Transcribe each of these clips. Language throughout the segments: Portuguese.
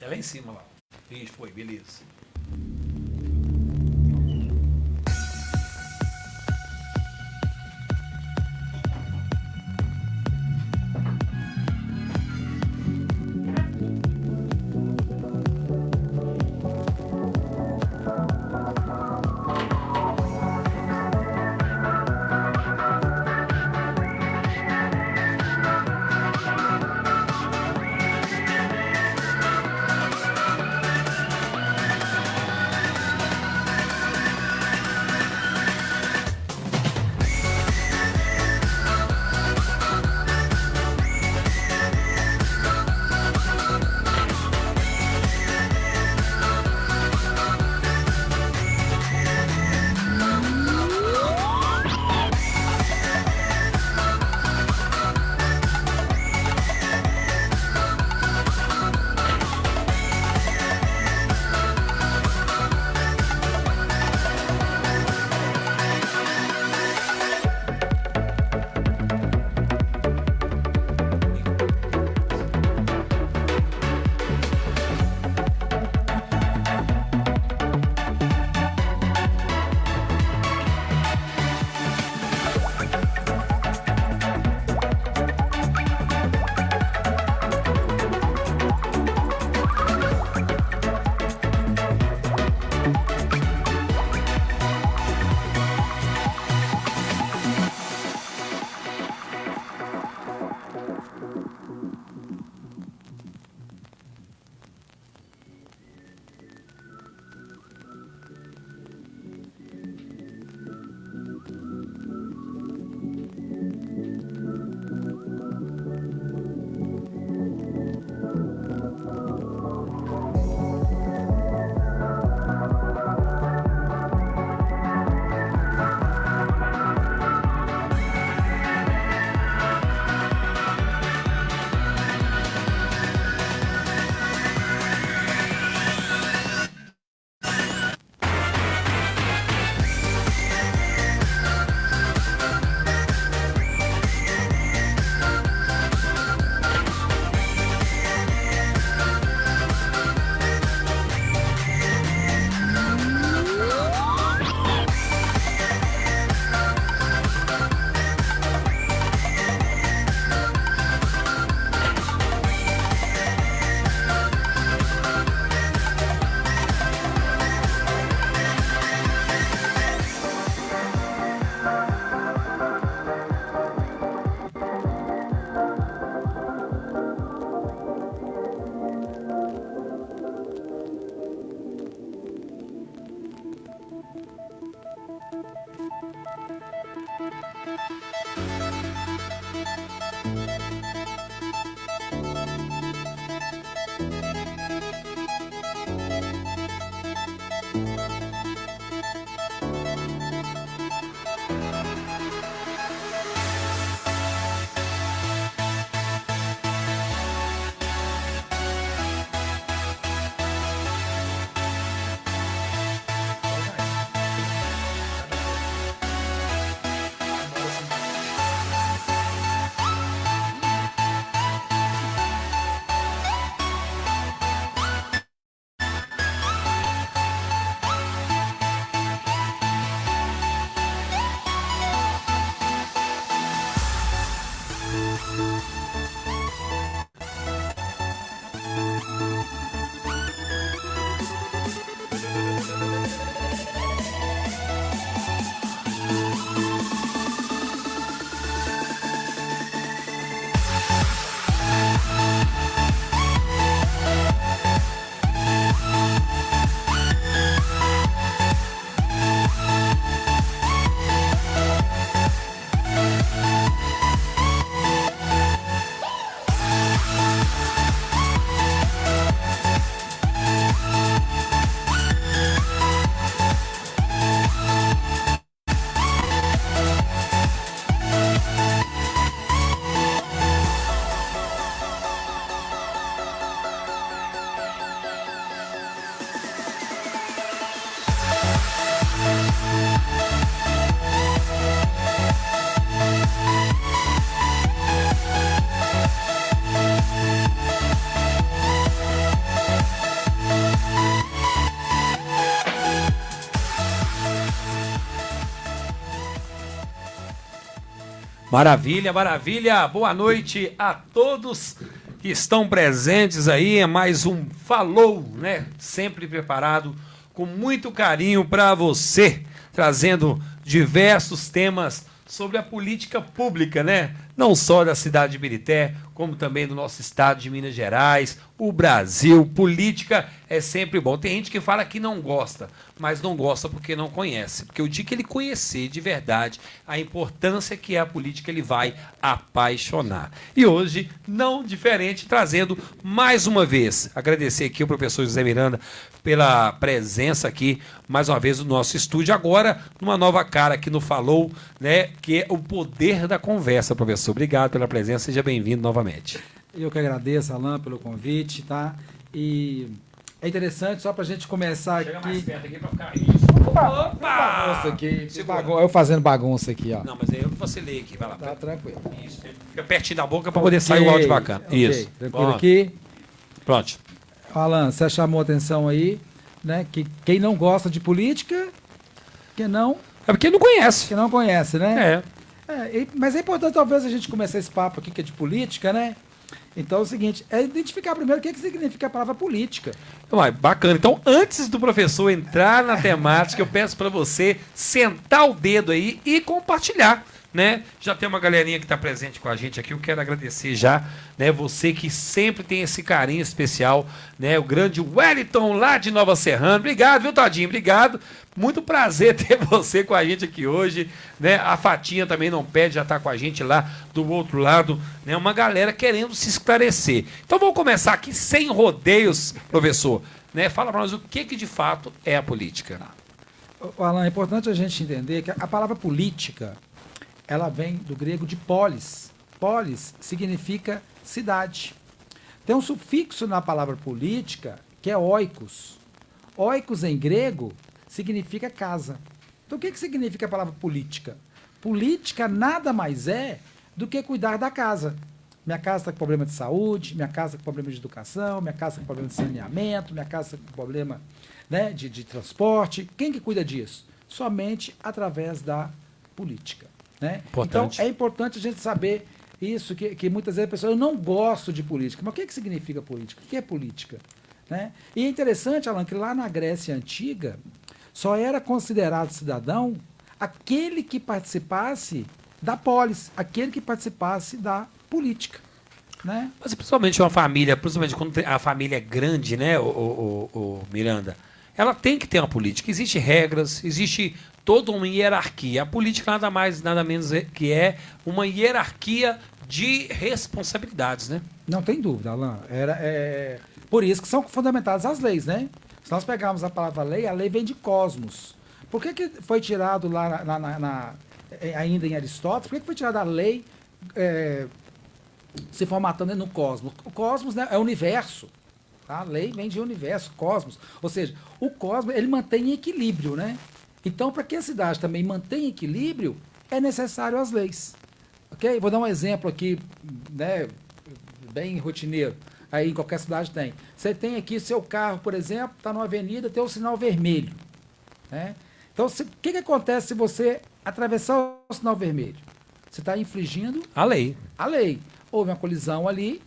É lá em cima lá. Isso, foi, beleza. Maravilha, maravilha. Boa noite a todos que estão presentes aí. É mais um Falou, né? Sempre preparado com muito carinho para você, trazendo diversos temas sobre a política pública, né? Não só da cidade de Birité, como também do nosso estado de Minas Gerais, o Brasil. Política é sempre bom. Tem gente que fala que não gosta, mas não gosta porque não conhece. Porque o dia que ele conhecer de verdade a importância que é a política, ele vai apaixonar. E hoje, não diferente, trazendo mais uma vez, agradecer aqui ao professor José Miranda pela presença aqui, mais uma vez, no nosso estúdio. Agora, numa nova cara que nos falou, né, que é o poder da conversa, professor. Obrigado pela presença, seja bem-vindo novamente. Eu que agradeço, Alain, pelo convite, tá? E é interessante, só para a gente começar Chega aqui... mais perto aqui para ficar isso. Opa! Bagunça aqui, eu fazendo bagunça aqui, ó. Não, mas aí eu você lê aqui, vai lá. Tá tranquilo. Isso, fica pertinho da boca para poder sair o áudio bacana. Okay, Isso. tranquilo Bom. aqui. Pronto. Alan, você chamou atenção aí, né? Que quem não gosta de política, que não É porque não conhece. conhece, né? É. Mas é importante talvez a gente começar esse papo aqui que é de política, né? Então é o seguinte, é identificar primeiro o que significa a palavra política. Uai, bacana. Então, antes do professor entrar na temática, eu peço para você sentar o dedo aí e compartilhar, né? Já tem uma galerinha que está presente com a gente aqui, eu quero agradecer já, né? Você que sempre tem esse carinho especial, né? O grande Wellington lá de Nova Serrana. Obrigado, viu, Todinho? Obrigado. Muito prazer ter você com a gente aqui hoje, né? A Fatinha também não pede, já está com a gente lá do outro lado, né? Uma galera querendo se esclarecer. Então vamos começar aqui sem rodeios, professor, né? Fala para nós o que de fato é a política. Alan, é importante a gente entender que a palavra política, ela vem do grego de polis. Polis significa cidade. Tem um sufixo na palavra política que é oikos. Oikos em grego significa casa. Então o que significa a palavra política? Política nada mais é do que cuidar da casa. Minha casa está com problema de saúde, minha casa está com problema de educação, minha casa está com problema de saneamento, minha casa está com problema, né, de transporte. Quem que cuida disso? Somente através da política. Né? Então, é importante a gente saber isso, que muitas vezes a pessoa, eu não gosto de política. Mas o que significa política? O que é política? Né? E é interessante, Alan, que lá na Grécia Antiga, só era considerado cidadão aquele que participasse da polis, aquele que participasse da política. Né? Mas principalmente uma família, principalmente quando a família é grande, né, o Miranda, ela tem que ter uma política. Existem regras, existe toda uma hierarquia. A política nada mais, nada menos que é uma hierarquia de responsabilidades, né? Não tem dúvida, Alan. Por isso que são fundamentadas as leis, né? Se nós pegarmos a palavra lei, a lei vem de cosmos. Por que foi tirado lá ainda em Aristóteles, por que foi tirada a lei se formatando no cosmos? O cosmos, né, é o universo. Tá? A lei vem de universo, cosmos. Ou seja, o cosmos ele mantém equilíbrio, né? Então, para que a cidade também mantenha equilíbrio, é necessário as leis. Ok? Vou dar um exemplo aqui, né, bem rotineiro. Aí em qualquer cidade tem. Você tem aqui seu carro, por exemplo, está numa avenida, tem o sinal vermelho. Né? Então, o que acontece se você atravessar o sinal vermelho? Você está infringindo a lei. A lei. Houve uma colisão ali,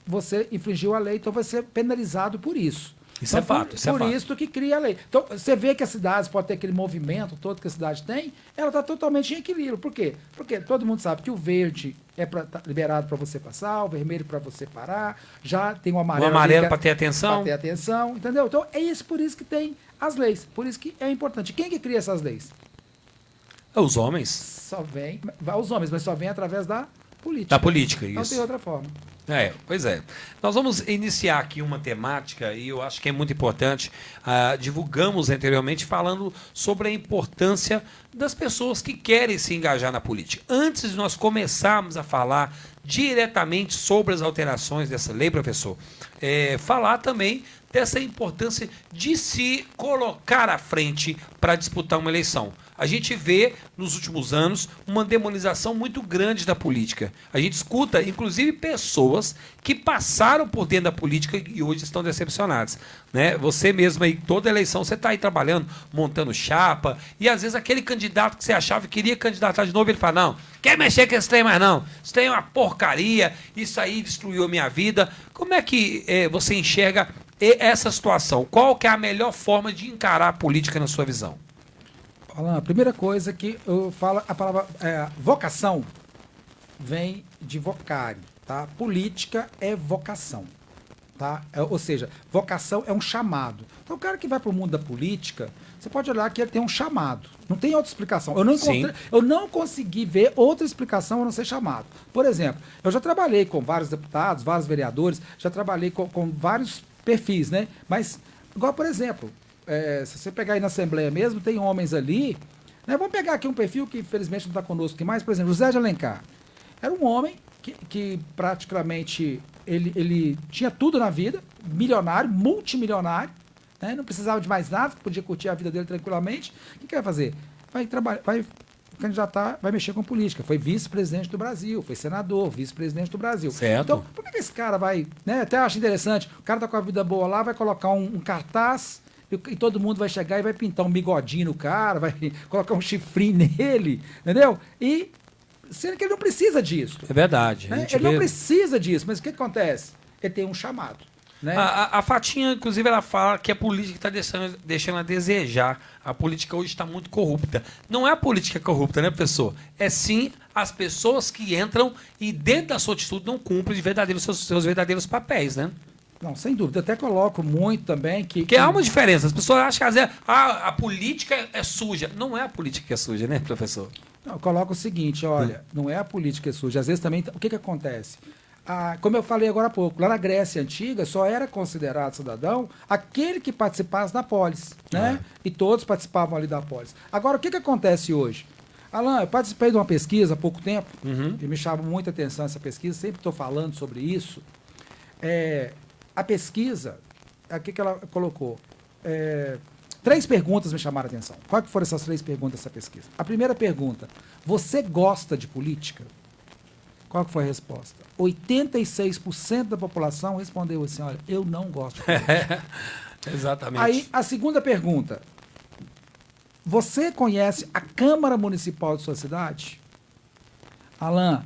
você infringiu a lei, então vai ser penalizado por isso. Isso então, é fato. Por isso que cria a lei. Então, você vê que as cidades podem ter aquele movimento todo que a cidade tem, ela está totalmente em equilíbrio. Por quê? Porque todo mundo sabe que o verde tá liberado para você passar, o vermelho para você parar, já tem o amarelo. O amarelo para ter atenção. Para ter atenção, entendeu? Então, é isso, por isso que tem as leis. Por isso que é importante. Quem que cria essas leis? Os homens. Só vem, os homens, mas só vem através da política. Da política, isso. Não tem outra forma. Pois é. Nós vamos iniciar aqui uma temática e eu acho que é muito importante. Divulgamos anteriormente falando sobre a importância das pessoas que querem se engajar na política. Antes de nós começarmos a falar diretamente sobre as alterações dessa lei, professor, falar também dessa importância de se colocar à frente para disputar uma eleição. A gente vê, nos últimos anos, uma demonização muito grande da política. A gente escuta, inclusive, pessoas que passaram por dentro da política e hoje estão decepcionadas. Né? Você mesmo aí, toda eleição, você está aí trabalhando, montando chapa, e às vezes aquele candidato que você achava que queria candidatar de novo, ele fala, não, quer mexer com esse trem mais não, isso tem uma porcaria, isso aí destruiu a minha vida. Como é que você enxerga essa situação? Qual que é a melhor forma de encarar a política na sua visão? Alan, a primeira coisa que eu falo, a palavra vocação vem de vocare, tá? Política é vocação, tá? Ou seja, vocação é um chamado. Então, o cara que vai para o mundo da política, você pode olhar que ele tem um chamado. Não tem outra explicação. Eu não consegui ver outra explicação a não ser chamado. Por exemplo, eu já trabalhei com vários deputados, vários vereadores, já trabalhei com vários perfis, né? Mas, igual, por exemplo, se você pegar aí na Assembleia mesmo, tem homens ali, né? Vamos pegar aqui um perfil que infelizmente não está conosco aqui mais, por exemplo, José de Alencar. Era um homem que praticamente ele tinha tudo na vida, milionário, multimilionário, né? Não precisava de mais nada, podia curtir a vida dele tranquilamente. O que vai fazer? Vai trabalhar, vai candidatar, vai mexer com política. Foi vice-presidente do Brasil, foi senador, vice-presidente do Brasil. Certo. Então, por que esse cara vai, né? Até acho interessante, o cara tá com a vida boa lá, vai colocar um cartaz e todo mundo vai chegar e vai pintar um bigodinho no cara, vai colocar um chifrinho nele, entendeu? E sendo que ele não precisa disso. É verdade. Né? Ele não precisa disso, mas o que acontece? Ele tem um chamado. Né? A Fatinha, inclusive, ela fala que a política está deixando a desejar. A política hoje está muito corrupta. Não é a política corrupta, né, professor? É sim as pessoas que entram e, dentro da sua atitude, não cumprem seus verdadeiros papéis, né? Não, sem dúvida. Eu até coloco muito também que... Porque há uma diferença. As pessoas acham que às vezes, a política é suja. Não é a política que é suja, né, professor? Não, eu coloco o seguinte, olha, não é a política que é suja. Às vezes também, o que acontece? Como eu falei agora há pouco, lá na Grécia Antiga só era considerado cidadão aquele que participasse da polis, né? E todos participavam ali da polis. Agora, o que acontece hoje? Alan, eu participei de uma pesquisa há pouco tempo, e me chamou muita atenção essa pesquisa, sempre estou falando sobre isso. A pesquisa, o que ela colocou? 3 perguntas me chamaram a atenção. Quais foram essas 3 perguntas dessa pesquisa? A primeira pergunta, você gosta de política? Qual que foi a resposta? 86% da população respondeu assim, olha, eu não gosto de política. Exatamente. Aí, a segunda pergunta, você conhece a Câmara Municipal de sua cidade? Alan,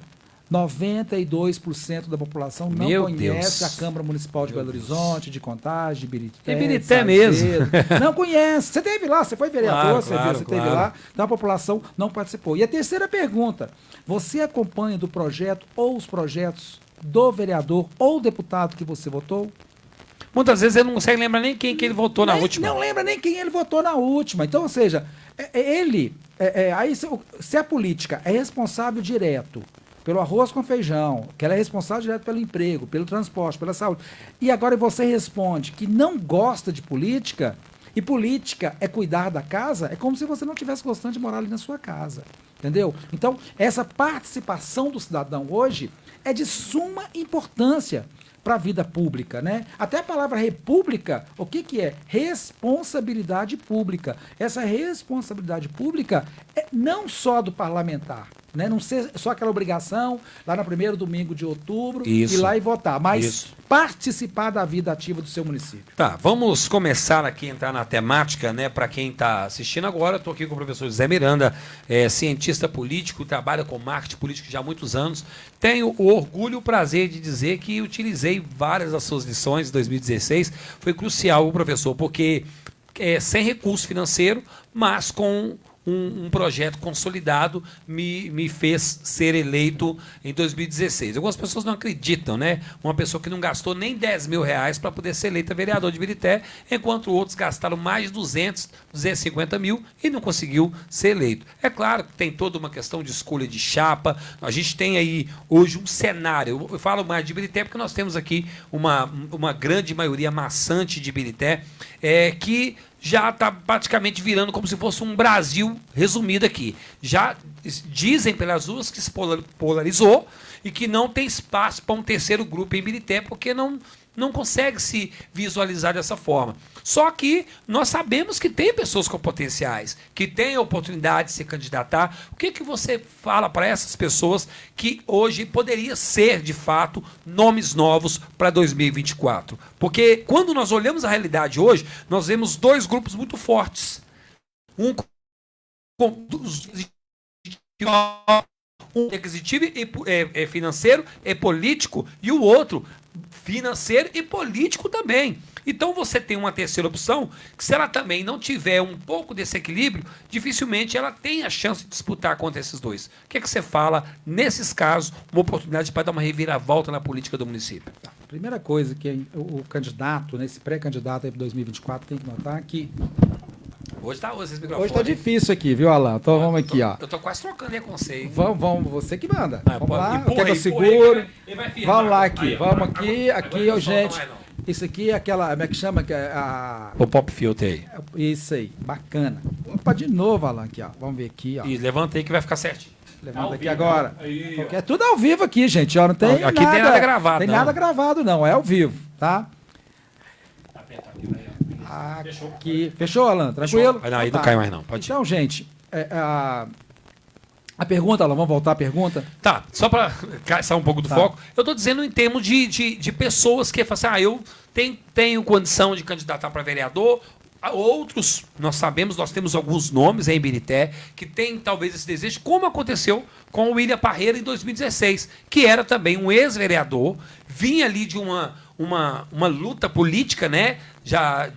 92% da população não conhece a Câmara Municipal de Belo Horizonte, de Contagem, de Ibirité. Ibirité mesmo. Não conhece. Você esteve lá, você foi vereador, você esteve lá. Então a população não participou. E a terceira pergunta, você acompanha do projeto ou os projetos do vereador ou deputado que você votou? Muitas vezes ele não consegue lembrar nem quem que ele votou na última. Não lembra nem quem ele votou na última. Então, ou seja, aí se a política é responsável direto pelo arroz com feijão, que ela é responsável direto pelo emprego, pelo transporte, pela saúde, e agora você responde que não gosta de política, e política é cuidar da casa, é como se você não estivesse gostando de morar ali na sua casa. Entendeu? Então, essa participação do cidadão hoje é de suma importância para a vida pública, né? Até a palavra república, o que é? Responsabilidade pública. Essa responsabilidade pública é não só do parlamentar, né? Não ser só aquela obrigação lá no primeiro domingo de outubro ir lá e votar, mas participar da vida ativa do seu município. Tá, vamos começar aqui a entrar na temática, né? Para quem está assistindo agora, estou aqui com o professor José Miranda, cientista político, trabalha com marketing político já há muitos anos. Tenho o orgulho e o prazer de dizer que utilizei várias das suas lições em 2016. Foi crucial o professor, porque sem recurso financeiro, mas com um projeto consolidado me fez ser eleito em 2016. Algumas pessoas não acreditam, né? Uma pessoa que não gastou nem 10 mil reais para poder ser eleita vereador de Ibirité, enquanto outros gastaram mais de 200, 250 mil e não conseguiu ser eleito. É claro que tem toda uma questão de escolha de chapa. A gente tem aí hoje um cenário. Eu falo mais de Ibirité porque nós temos aqui uma grande maioria maçante de Ibirité que já está praticamente virando como se fosse um Brasil resumido aqui. Já dizem pelas ruas que se polarizou e que não tem espaço para um terceiro grupo em Ibirité, porque não não consegue se visualizar dessa forma. Só que nós sabemos que tem pessoas com potenciais, que têm a oportunidade de se candidatar. O que você fala para essas pessoas que hoje poderia ser, de fato, nomes novos para 2024? Porque quando nós olhamos a realidade hoje, nós vemos dois grupos muito fortes. Um executivo e financeiro e político, e o outro financeiro e político também. Então você tem uma terceira opção, que se ela também não tiver um pouco desse equilíbrio, dificilmente ela tem a chance de disputar contra esses dois. O que você fala, nesses casos, uma oportunidade para dar uma reviravolta na política do município? A primeira coisa que o candidato, nesse pré-candidato aí para 2024, tem que notar que hoje tá esses microfones. hoje tá difícil aqui, viu, Alan? Então vamos aqui, ó. Eu tô quase trocando aí com você, hein? Vamos, você que manda. Vamos lá, empurra quer que eu aí, seguro? ele vai firmar. Vamos lá aqui, Aí, ó. vamos aqui, Agora não gente. solta mais, não. Isso aqui é aquela, como é que chama? O pop filter aí. Isso aí, bacana. Opa, de novo, Alan, aqui, ó. Vamos ver aqui, ó. E levanta aí que vai ficar certinho. Levanta Ao aqui vivo, agora. aí, ó. Porque é tudo ao vivo aqui, gente, ó. Não tem Aqui nada, tem nada gravado, tem não. nada gravado, não. É ao vivo, tá? Aperta aqui, vai, ó. Aqui. Fechou, Alan? Tranquilo? Não, aí Então não tá. cai mais não. Pode ir. Então, gente, a pergunta, Alan, vamos voltar à pergunta? Tá, só para sair um pouco do Tá. foco, eu estou dizendo em termos de pessoas que falam assim, eu tenho condição de candidatar para vereador. Outros, nós sabemos, nós temos alguns nomes em Ibirité que têm talvez esse desejo, como aconteceu com o William Parreira em 2016, que era também um ex-vereador, vinha ali de uma luta política, né, já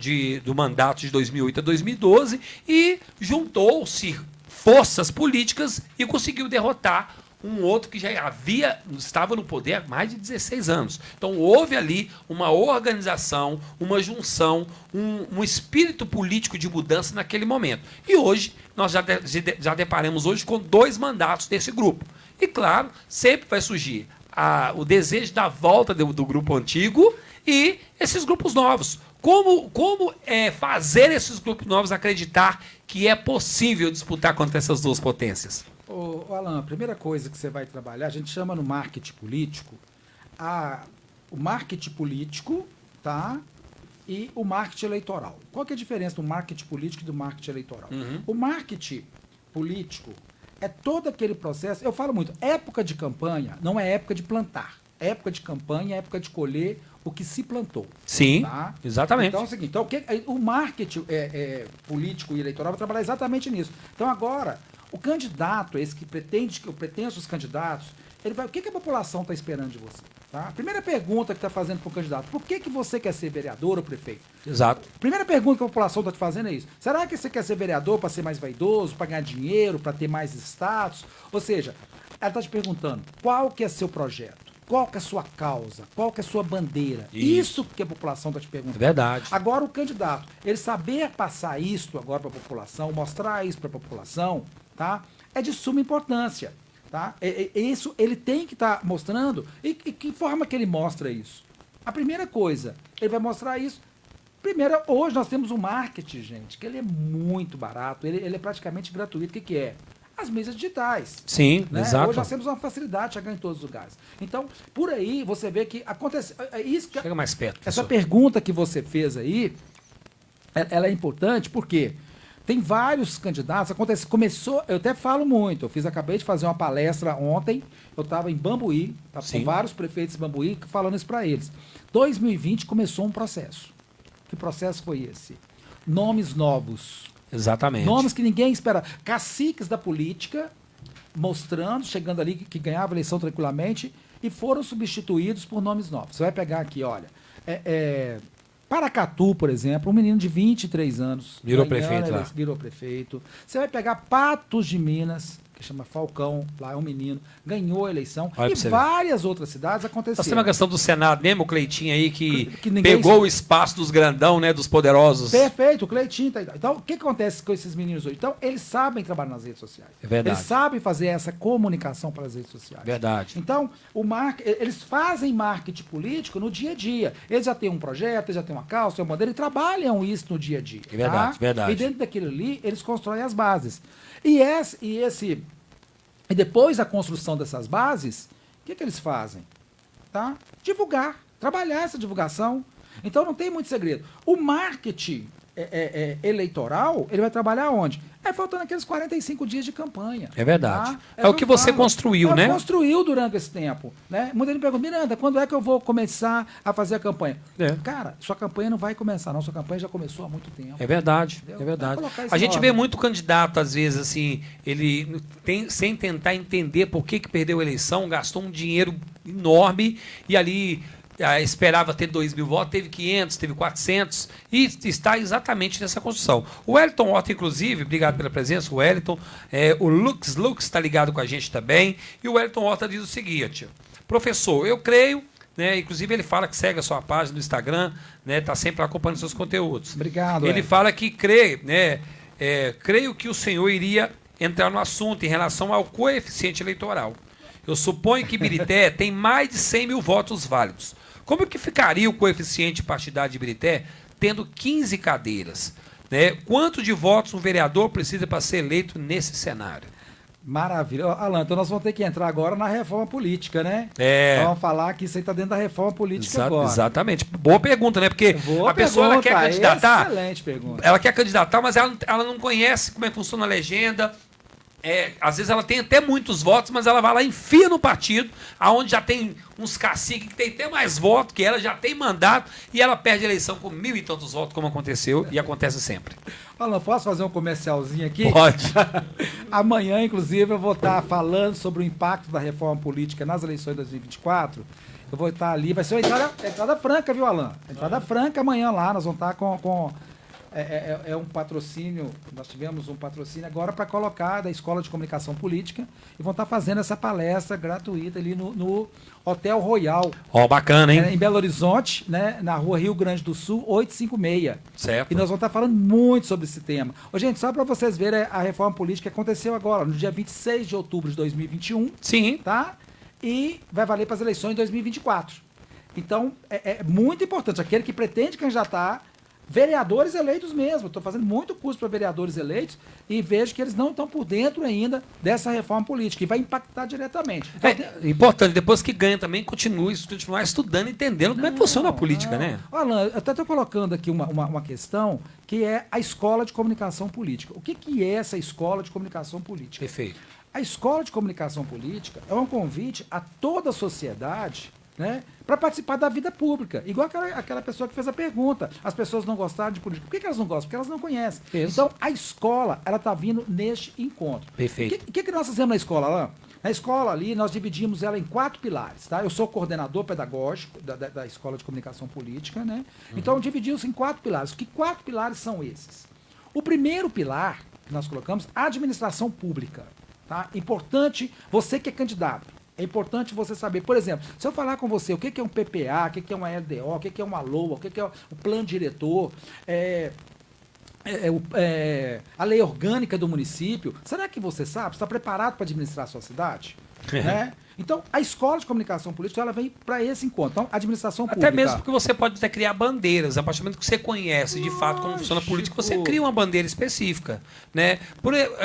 do mandato de 2008 a 2012, e juntou-se forças políticas e conseguiu derrotar um outro que já estava no poder há mais de 16 anos. Então houve ali uma organização, uma junção, um espírito político de mudança naquele momento. E hoje, nós já deparamos hoje com 2 mandatos desse grupo. E claro, sempre vai surgir o desejo da volta do grupo antigo e esses grupos novos. Como fazer esses grupos novos acreditar que é possível disputar contra essas duas potências? Ô, Alan, a primeira coisa que você vai trabalhar, a gente chama no marketing político, o marketing político, tá? E o marketing eleitoral. Qual que é a diferença do marketing político e do marketing eleitoral? Uhum. O marketing político é todo aquele processo, eu falo muito, época de campanha não é época de plantar. Época de campanha é época de colher o que se plantou. Sim, Tá? exatamente. Então é o seguinte, o marketing político e eleitoral vai trabalhar exatamente nisso. Então agora, o candidato, esse que eu pretenso os candidatos, ele vai, o que a população está esperando de você? Tá? Primeira pergunta que está fazendo para o candidato, por que você quer ser vereador ou prefeito? Exato. Primeira pergunta que a população está te fazendo é isso. Será que você quer ser vereador para ser mais vaidoso, para ganhar dinheiro, para ter mais status? Ou seja, ela está te perguntando, qual que é seu projeto? Qual que é a sua causa? Qual que é a sua bandeira? Isso que a população está te perguntando. É verdade. Agora, o candidato, ele saber passar isso agora para a população, mostrar isso para a população, tá? É de suma importância. Tá? Isso ele tem que estar mostrando. E que forma que ele mostra isso? A primeira coisa, ele vai mostrar isso. Primeiro, hoje nós temos um marketing, gente, que ele é muito barato, ele é praticamente gratuito. O que é? As mídias digitais. Sim, né? exato. Hoje nós temos uma facilidade de chegar em todos os lugares. Então, por aí, você vê que acontece. Chega mais perto. Essa professor. pergunta que você fez aí, ela é importante porque tem vários candidatos. Começou, eu até falo muito. Acabei de fazer uma palestra ontem. Eu estava em Bambuí, com vários prefeitos de Bambuí, falando isso para eles. 2020 começou um processo. Que processo foi esse? Nomes novos. Exatamente. Nomes que ninguém espera. Caciques da política, mostrando, chegando ali, que ganhavam a eleição tranquilamente, e foram substituídos por nomes novos. Você vai pegar aqui, olha. Paracatu, por exemplo, um menino de 23 anos. Virou prefeito lá. Virou prefeito. Você vai pegar Patos de Minas, que chama Falcão, lá é um menino, ganhou a eleição. Olha E pra você várias outras cidades Nós aconteceram. temos uma questão do Senado mesmo, o Cleitinho aí, que ninguém pegou o espaço dos grandão, né, dos poderosos. Perfeito, o Cleitinho tá aí. Então, o que acontece com esses meninos hoje? Então, eles sabem trabalhar nas redes sociais. É verdade. Eles sabem fazer essa comunicação para as redes sociais. Verdade. Então, eles fazem marketing político no dia a dia. Eles já têm um projeto, eles já têm uma causa, têm uma bandeira, e trabalham isso no dia a dia. É verdade, tá? verdade. E dentro daquilo ali, eles constroem as bases. E depois da construção dessas bases, o que eles fazem? Tá? Divulgar. Trabalhar essa divulgação. Então não tem muito segredo. O marketing eleitoral, ele vai trabalhar onde? Faltando aqueles 45 dias de campanha. É verdade. Tá? É o que você construiu, né? Construiu durante esse tempo. Né? Muita gente pergunta, Miranda, quando é que eu vou começar a fazer a campanha? Cara, sua campanha não vai começar, não. Sua campanha já começou há muito tempo. É verdade, Entendeu? é verdade. A gente vê muito candidato, às vezes, assim, ele sem tentar entender por que perdeu a eleição, gastou um dinheiro enorme e ali esperava ter 2.000 votos, teve 500, teve 400 e está exatamente nessa construção. O Wellington Horta, inclusive, obrigado pela presença, o Wellington, o Lux está ligado com a gente também, e o Wellington Horta diz o seguinte: professor, eu creio, né, inclusive ele fala que segue a sua página no Instagram, né, está sempre acompanhando seus conteúdos. Obrigado. Ele fala que crê, né, creio que o senhor iria entrar no assunto em relação ao coeficiente eleitoral. Eu suponho que Ibirité tem mais de 100 mil votos válidos. Como que ficaria o coeficiente partidário de Ibirité tendo 15 cadeiras? Né? Quanto de votos um vereador precisa para ser eleito nesse cenário? Maravilha. Alan, então nós vamos ter que entrar agora na reforma política, né? Vamos falar que isso aí está dentro da reforma política agora. Exatamente. Boa pergunta, né? Porque a pessoa ela quer candidatar. Excelente pergunta. Ela quer candidatar, mas ela não conhece como é que funciona a legenda. Às vezes ela tem até muitos votos, mas ela vai lá e enfia no partido, aonde já tem uns caciques que tem até mais votos, que ela já tem mandato, e ela perde a eleição com 1.000 e tantos votos, como aconteceu, e acontece sempre. Alan, posso fazer um comercialzinho aqui? Pode. Amanhã, inclusive, eu vou estar falando sobre o impacto da reforma política nas eleições de 2024. Eu vou estar ali, vai ser uma entrada franca, viu, Alan? Entrada franca amanhã lá, nós vamos estar com um patrocínio, nós tivemos um patrocínio agora para colocar da Escola de Comunicação Política e vão estar fazendo essa palestra gratuita ali no Hotel Royal. Bacana, hein? Em Belo Horizonte, né, na rua Rio Grande do Sul, 856. Certo. E nós vamos estar falando muito sobre esse tema. Gente, só para vocês verem, a reforma política aconteceu agora, no dia 26 de outubro de 2021. Sim. Tá? E vai valer para as eleições de 2024. Então, é muito importante, aquele que pretende candidatar, vereadores eleitos mesmo. Estou fazendo muito curso para vereadores eleitos e vejo que eles não estão por dentro ainda dessa reforma política e vai impactar diretamente. Importante, depois que ganha também, continuar estudando, entendendo como é que funciona a política, né? Alan, eu até estou colocando aqui uma questão que é a Escola de Comunicação Política. O que é essa Escola de Comunicação Política? Perfeito. A Escola de Comunicação Política é um convite a toda a sociedade, né, para participar da vida pública. Igual aquela pessoa que fez a pergunta. As pessoas não gostaram de política. Por que elas não gostam? Porque elas não conhecem. Isso. Então, a escola, ela está vindo neste encontro. Perfeito. O que nós fazemos na escola, Alain? Na escola ali, nós dividimos ela em 4 pilares, tá? Eu sou coordenador pedagógico da Escola de Comunicação Política, né? Então, dividimos em 4 pilares. Que 4 pilares são esses? O primeiro pilar que nós colocamos, administração pública. Tá? Importante, você que é candidato, é importante você saber, por exemplo, se eu falar com você o que é um PPA, o que é uma LDO, o que é uma LOA, o que é o plano diretor, a lei orgânica do município, será que você sabe? Está preparado para administrar a sua cidade? Né? Então, a Escola de Comunicação Política, ela vem para esse encontro. Então, administração pública. Até mesmo porque você pode até criar bandeiras. A partir do momento que você conhece, de fato, como funciona a política, você cria uma bandeira específica. Né?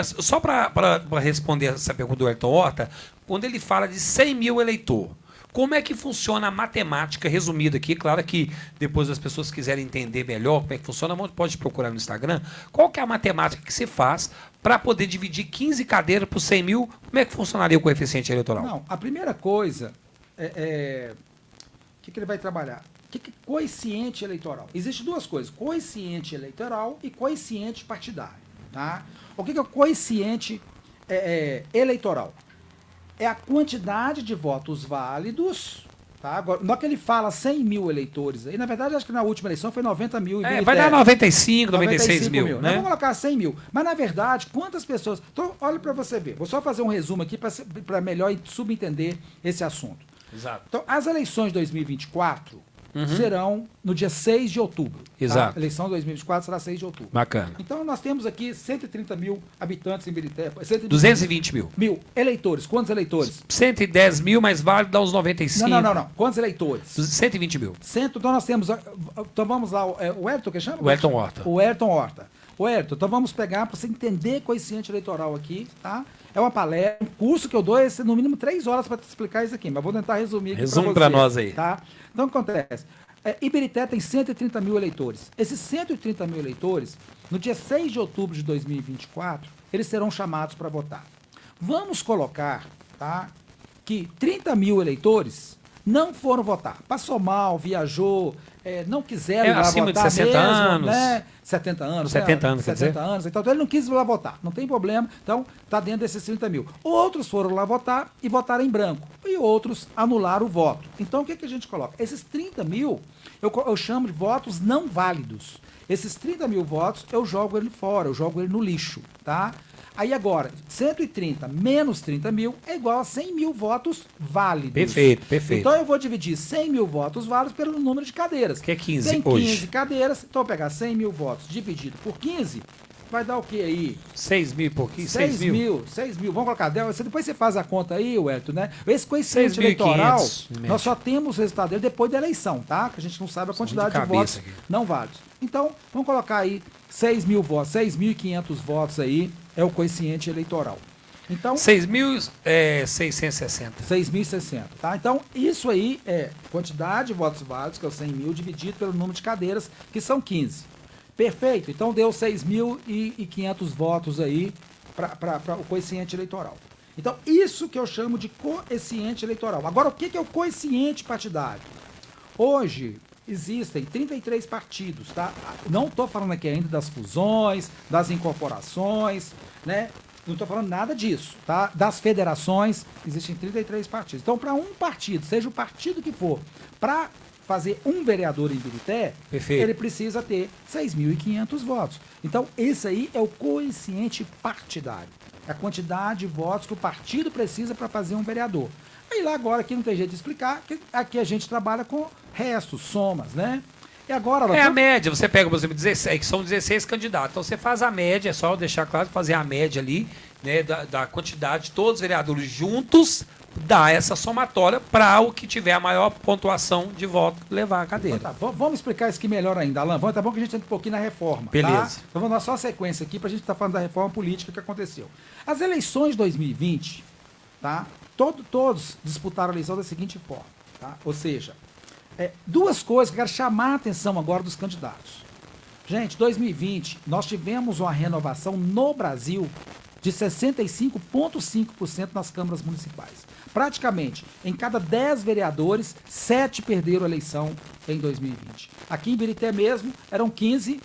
Só para responder essa pergunta do Wellington Horta, quando ele fala de 100 mil eleitor, como é que funciona a matemática resumida aqui? Claro que depois as pessoas quiserem entender melhor como é que funciona, pode procurar no Instagram. Qual que é a matemática que se faz para poder dividir 15 cadeiras por 100 mil? Como é que funcionaria o coeficiente eleitoral? Não, a primeira coisa o que ele vai trabalhar? O que é coeficiente eleitoral? Existem duas coisas, coeficiente eleitoral e coeficiente partidário. Tá? O que é o coeficiente eleitoral? É a quantidade de votos válidos, tá? Agora, não é que ele fala 100 mil eleitores, e na verdade acho que na última eleição foi 90 mil. Vai dar 95, 96 mil. Né? Vamos colocar 100 mil. Mas na verdade, quantas pessoas... Então, olha para você ver. Vou só fazer um resumo aqui para melhor subentender esse assunto. Exato. Então, as eleições de 2024 serão no dia 6 de outubro. Exato. Tá? A eleição de 2024 será 6 de outubro. Bacana. Então, nós temos aqui 130 mil habitantes em Ibirité. 220 mil. Mil eleitores. Quantos eleitores? 110 mil, mas válido dá uns 95. Não. Quantos eleitores? 120 mil. Então, nós temos... Então, vamos lá. O Wellington, que chama? O Wellington Horta. O Wellington Horta. O Ô, Hélio, então vamos pegar para você entender coeficiente eleitoral aqui, tá? É uma palestra, um curso que eu dou, no mínimo 3 horas para te explicar isso aqui, mas vou tentar resumir aqui para você. Resume para nós aí. Tá? Então, o que acontece? Ibirité tem 130 mil eleitores. Esses 130 mil eleitores, no dia 6 de outubro de 2024, eles serão chamados para votar. Vamos colocar, tá, que 30 mil eleitores não foram votar. Passou mal, viajou, não quiseram ir lá acima votar de 60 mesmo, anos. Né? 70 anos. 70 anos, quer 70 dizer? anos. Então ele não quis ir lá votar. Não tem problema. Então está dentro desses 30 mil. Outros foram lá votar e votaram em branco. E outros anularam o voto. Então o que a gente coloca? Esses 30 mil eu chamo de votos não válidos. Esses 30 mil votos eu jogo ele fora, eu jogo ele no lixo, tá? Aí agora, 130 menos 30 mil é igual a 100 mil votos válidos. Perfeito, perfeito. Então eu vou dividir 100 mil votos válidos pelo número de cadeiras. Que é 15 Tem hoje. 15 cadeiras, então eu pegar 100 mil votos dividido por 15, vai dar o que aí? 6 mil e pouquinho? 6 mil. Vamos colocar. Depois você faz a conta aí, Wellington, né? Esse coeficiente 6.500 eleitoral, em média. nós só temos o resultado dele depois da eleição, tá? Que a gente não sabe a quantidade de votos aqui. não válidos. Então, vamos colocar aí 6 mil votos, 6.500 votos aí é o coeficiente eleitoral. Então, 6.660. 6.060, tá? Então, isso aí é quantidade de votos válidos, que é o 100 mil, dividido pelo número de cadeiras, que são 15. Perfeito? Então, deu 6.500 votos aí para o coeficiente eleitoral. Então, isso que eu chamo de coeficiente eleitoral. Agora, o que é o coeficiente partidário? Hoje, existem 33 partidos, tá? Não estou falando aqui ainda das fusões, das incorporações, né? Não estou falando nada disso, tá? Das federações, existem 33 partidos. Então, para um partido, seja o partido que for, para fazer um vereador em Ibirité, Perfeito. ele precisa ter 6.500 votos. Então, esse aí é o coeficiente partidário. É a quantidade de votos que o partido precisa para fazer um vereador. Aí lá agora, aqui não tem jeito de explicar, que aqui a gente trabalha com restos, somas, né? E agora... É a média, você pega, por exemplo, 16, que são 16 candidatos. Então você faz a média, é só deixar claro, fazer a média ali, né, da quantidade de todos os vereadores juntos, dá essa somatória para o que tiver a maior pontuação de voto levar a cadeira. Então tá, vamos explicar isso aqui melhor ainda, Alan. Tá bom que a gente entra um pouquinho na reforma. Beleza. Tá? Então vamos dar só a sequência aqui para a gente estar falando da reforma política que aconteceu. As eleições de 2020, tá? Todos disputaram a eleição da seguinte forma, tá? Ou seja, duas coisas que eu quero chamar a atenção agora dos candidatos. Gente, 2020, nós tivemos uma renovação no Brasil de 65,5% nas câmaras municipais. Praticamente, em cada 10 vereadores, 7 perderam a eleição em 2020. Aqui em Ibirité mesmo, eram 15,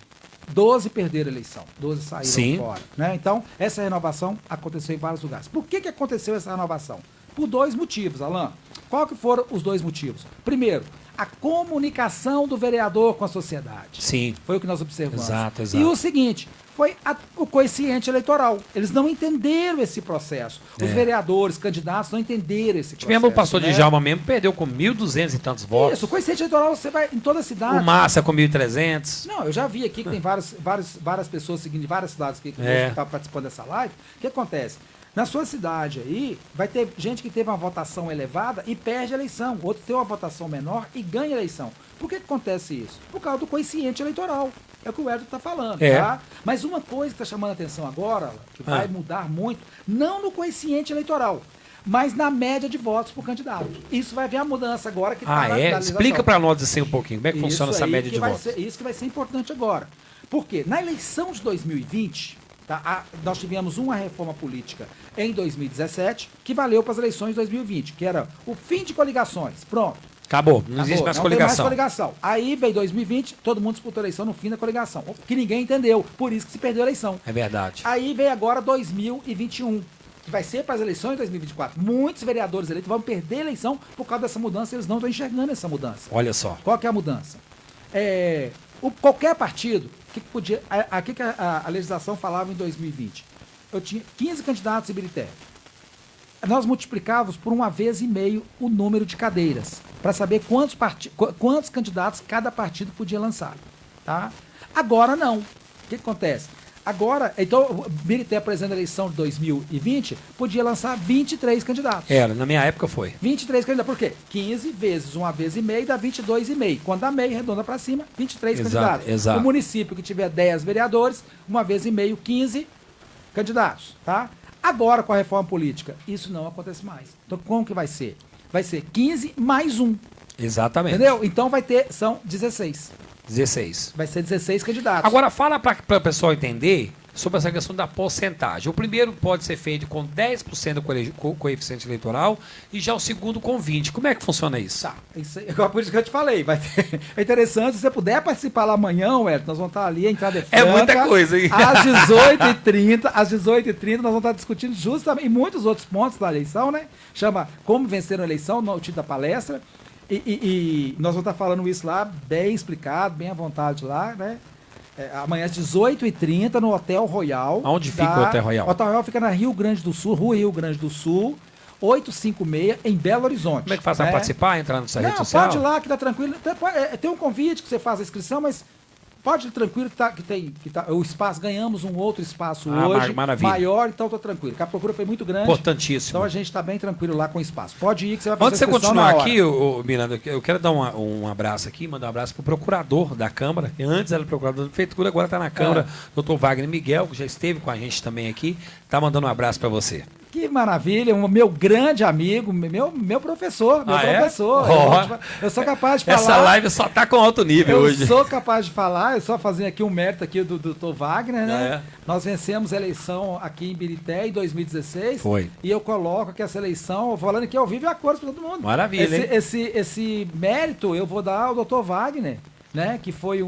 12 perderam a eleição, 12 saíram Sim. fora. Né? Então, essa renovação aconteceu em vários lugares. Por que aconteceu essa renovação? Por 2 motivos, Alan. Qual que foram os 2 motivos? Primeiro, a comunicação do vereador com a sociedade. Sim. Foi o que nós observamos. Exato. E o seguinte, foi o coeficiente eleitoral. Eles não entenderam esse processo. Os vereadores, candidatos, não entenderam esse processo. Tivemos o pastor né? Djalma mesmo, perdeu com 1.200 e tantos votos. Isso, o coeficiente eleitoral você vai em toda a cidade. O Massa com 1.300. Não, eu já vi aqui que tem várias pessoas seguindo de várias cidades que estão participando dessa live. O que acontece? Na sua cidade aí, vai ter gente que teve uma votação elevada e perde a eleição. Outro tem uma votação menor e ganha a eleição. Por que acontece isso? Por causa do coeficiente eleitoral. É o que o Edson está falando, tá? Mas uma coisa que está chamando a atenção agora, que vai mudar muito, não no coeficiente eleitoral, mas na média de votos por candidato. Isso vai ver a mudança agora que está na legislação. Explica para nós assim um pouquinho, como é que funciona essa média de votos. Isso que vai ser importante agora. Por quê? Na eleição de 2020... Tá? Nós tivemos uma reforma política em 2017 que valeu para as eleições de 2020, que era o fim de coligações. Pronto. Acabou, não existe mais coligação. Tem mais coligação. Aí veio 2020, todo mundo disputou a eleição no fim da coligação, que ninguém entendeu, por isso que se perdeu a eleição. É verdade. Aí veio agora 2021, que vai ser para as eleições de 2024. Muitos vereadores eleitos vão perder a eleição por causa dessa mudança, eles não estão enxergando essa mudança. Olha só. Qual que é a mudança? Qualquer partido, que podia, que a legislação falava em 2020? Eu tinha 15 candidatos em Ibirité. Nós multiplicávamos por 1,5 vezes o número de cadeiras, para saber quantos candidatos cada partido podia lançar. Tá? Agora não. O que acontece? Agora, então, o Birité, por exemplo, na eleição de 2020, podia lançar 23 candidatos. Era, na minha época foi. 23 candidatos. Por quê? 15 vezes uma vez e meio dá 22,5. Quando dá meio, redonda para cima, 23 candidatos. Exato. O município que tiver 10 vereadores, uma vez e meio, 15 candidatos, tá? Agora, com a reforma política, isso não acontece mais. Então, como que vai ser? Vai ser 15 mais 1. Exatamente. Entendeu? Então vai ter, são 16. 16. Vai ser 16 candidatos. Agora, fala para o pessoal entender sobre essa questão da porcentagem. O primeiro pode ser feito com 10% do coeficiente eleitoral e já o segundo com 20%. Como é que funciona isso? Tá, isso aí, por isso que eu te falei. É interessante, se você puder participar lá amanhã, Wellington, nós vamos estar ali, a entrada é franca. É muita coisa, hein? Às 18h30, nós vamos estar discutindo justamente, e muitos outros pontos da eleição, né? Chama Como Vencer a Eleição, no título da palestra. E nós vamos estar falando isso lá, bem explicado, bem à vontade lá, né? Amanhã às 18h30 no Hotel Royal. Onde fica o Hotel Royal? O Hotel Royal fica na Rio Grande do Sul, Rua Rio Grande do Sul, 856, em Belo Horizonte. Como é que faz para participar, entrar no sua rede social? Pode ir lá, que tá tranquilo. Tem um convite que você faz a inscrição, mas pode ir tranquilo, o espaço, ganhamos um outro espaço hoje, maravilha. maior, então tô tranquilo. Porque a procura foi muito grande. Importantíssimo. Então a gente está bem tranquilo lá com o espaço. Pode ir que você vai fazer Antes de a você inscrição continuar na hora. aqui, Miranda, eu quero dar um abraço aqui, mandar um abraço pro procurador da Câmara, que antes era procurador da Prefeitura, agora está na Câmara, Dr. Wagner Miguel, que já esteve com a gente também aqui, tá mandando um abraço para você. Que maravilha, meu grande amigo, meu professor, professor. Eu sou capaz de falar. Essa live só tá com alto nível hoje. Eu sou capaz de falar, eu só fazer aqui um mérito aqui do Dr. Wagner, né? Nós vencemos a eleição aqui em Birité em 2016. Foi. E eu coloco que essa eleição, falando aqui ao vivo, é acordo para todo mundo. Maravilha, hein? Esse mérito eu vou dar ao Dr. Wagner, né? Que foi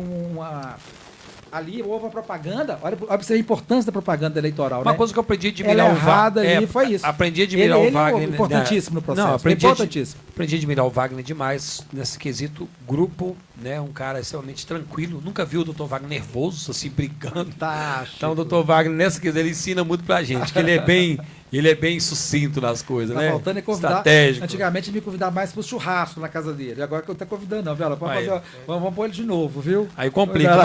ali houve uma propaganda. Olha pra você a importância da propaganda eleitoral. Uma né? coisa que eu aprendi a admirar o Wagner. Ali foi isso. Aprendi a admirar o Wagner. É importantíssimo no processo. Não, aprendi importantíssimo. Aprendi a admirar o Wagner demais nesse quesito grupo, né? Um cara extremamente tranquilo. Nunca vi o Dr. Wagner nervoso, assim, brigando. Então o Dr. Wagner, nessa quesito, ele ensina muito pra gente, que ele é bem sucinto nas coisas, né? Faltando é convidar. Estratégico. Antigamente ele me convidava mais pro churrasco na casa dele. Agora que eu tô convidando, não, viu? Vamos pôr ele de novo, viu? Aí complica.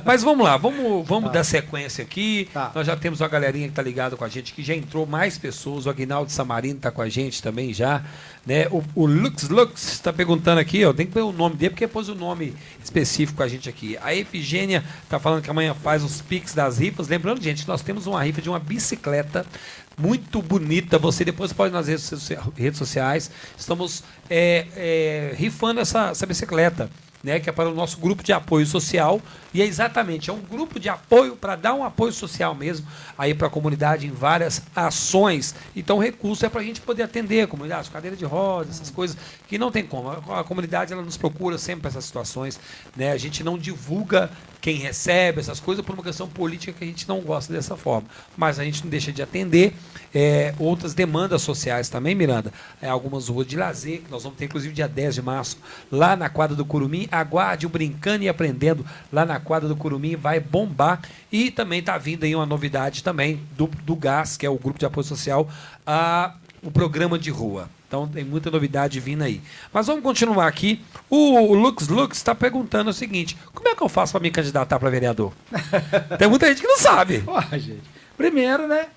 Mas vamos lá, vamos dar sequência aqui. Nós já temos uma galerinha que tá ligada com a gente, que já entrou mais pessoas. O Aguinaldo Samarino tá com a gente também já. Né? O Lux está perguntando aqui, ó, tem que pôr o nome dele, porque pôs o nome específico com a gente aqui. A Efigênia está falando que amanhã faz os pics das rifas. Lembrando, gente, que nós temos uma rifa de uma bicicleta muito bonita. Você depois pode ir nas redes sociais. Estamos rifando essa bicicleta, né, que é para o nosso grupo de apoio social, e é um grupo de apoio para dar um apoio social mesmo aí para a comunidade em várias ações. Então o recurso é para a gente poder atender a comunidade, cadeira de rodas, essas coisas que não tem como. A comunidade ela nos procura sempre para essas situações, né? A gente não divulga quem recebe essas coisas por uma questão política que a gente não gosta dessa forma, mas a gente não deixa de atender outras demandas sociais também, Miranda. Algumas ruas de lazer, que nós vamos ter inclusive dia 10 de março lá na quadra do Curumim. Aguarde o Brincando e Aprendendo lá na quadra do Curumim, vai bombar. E também está vindo aí uma novidade também do GAS, que é o Grupo de Apoio Social, o programa de rua. Então tem muita novidade vindo aí. Mas vamos continuar aqui. O Lux está perguntando o seguinte: como é que eu faço para me candidatar para vereador? Tem muita gente que não sabe. Gente. Primeiro, né?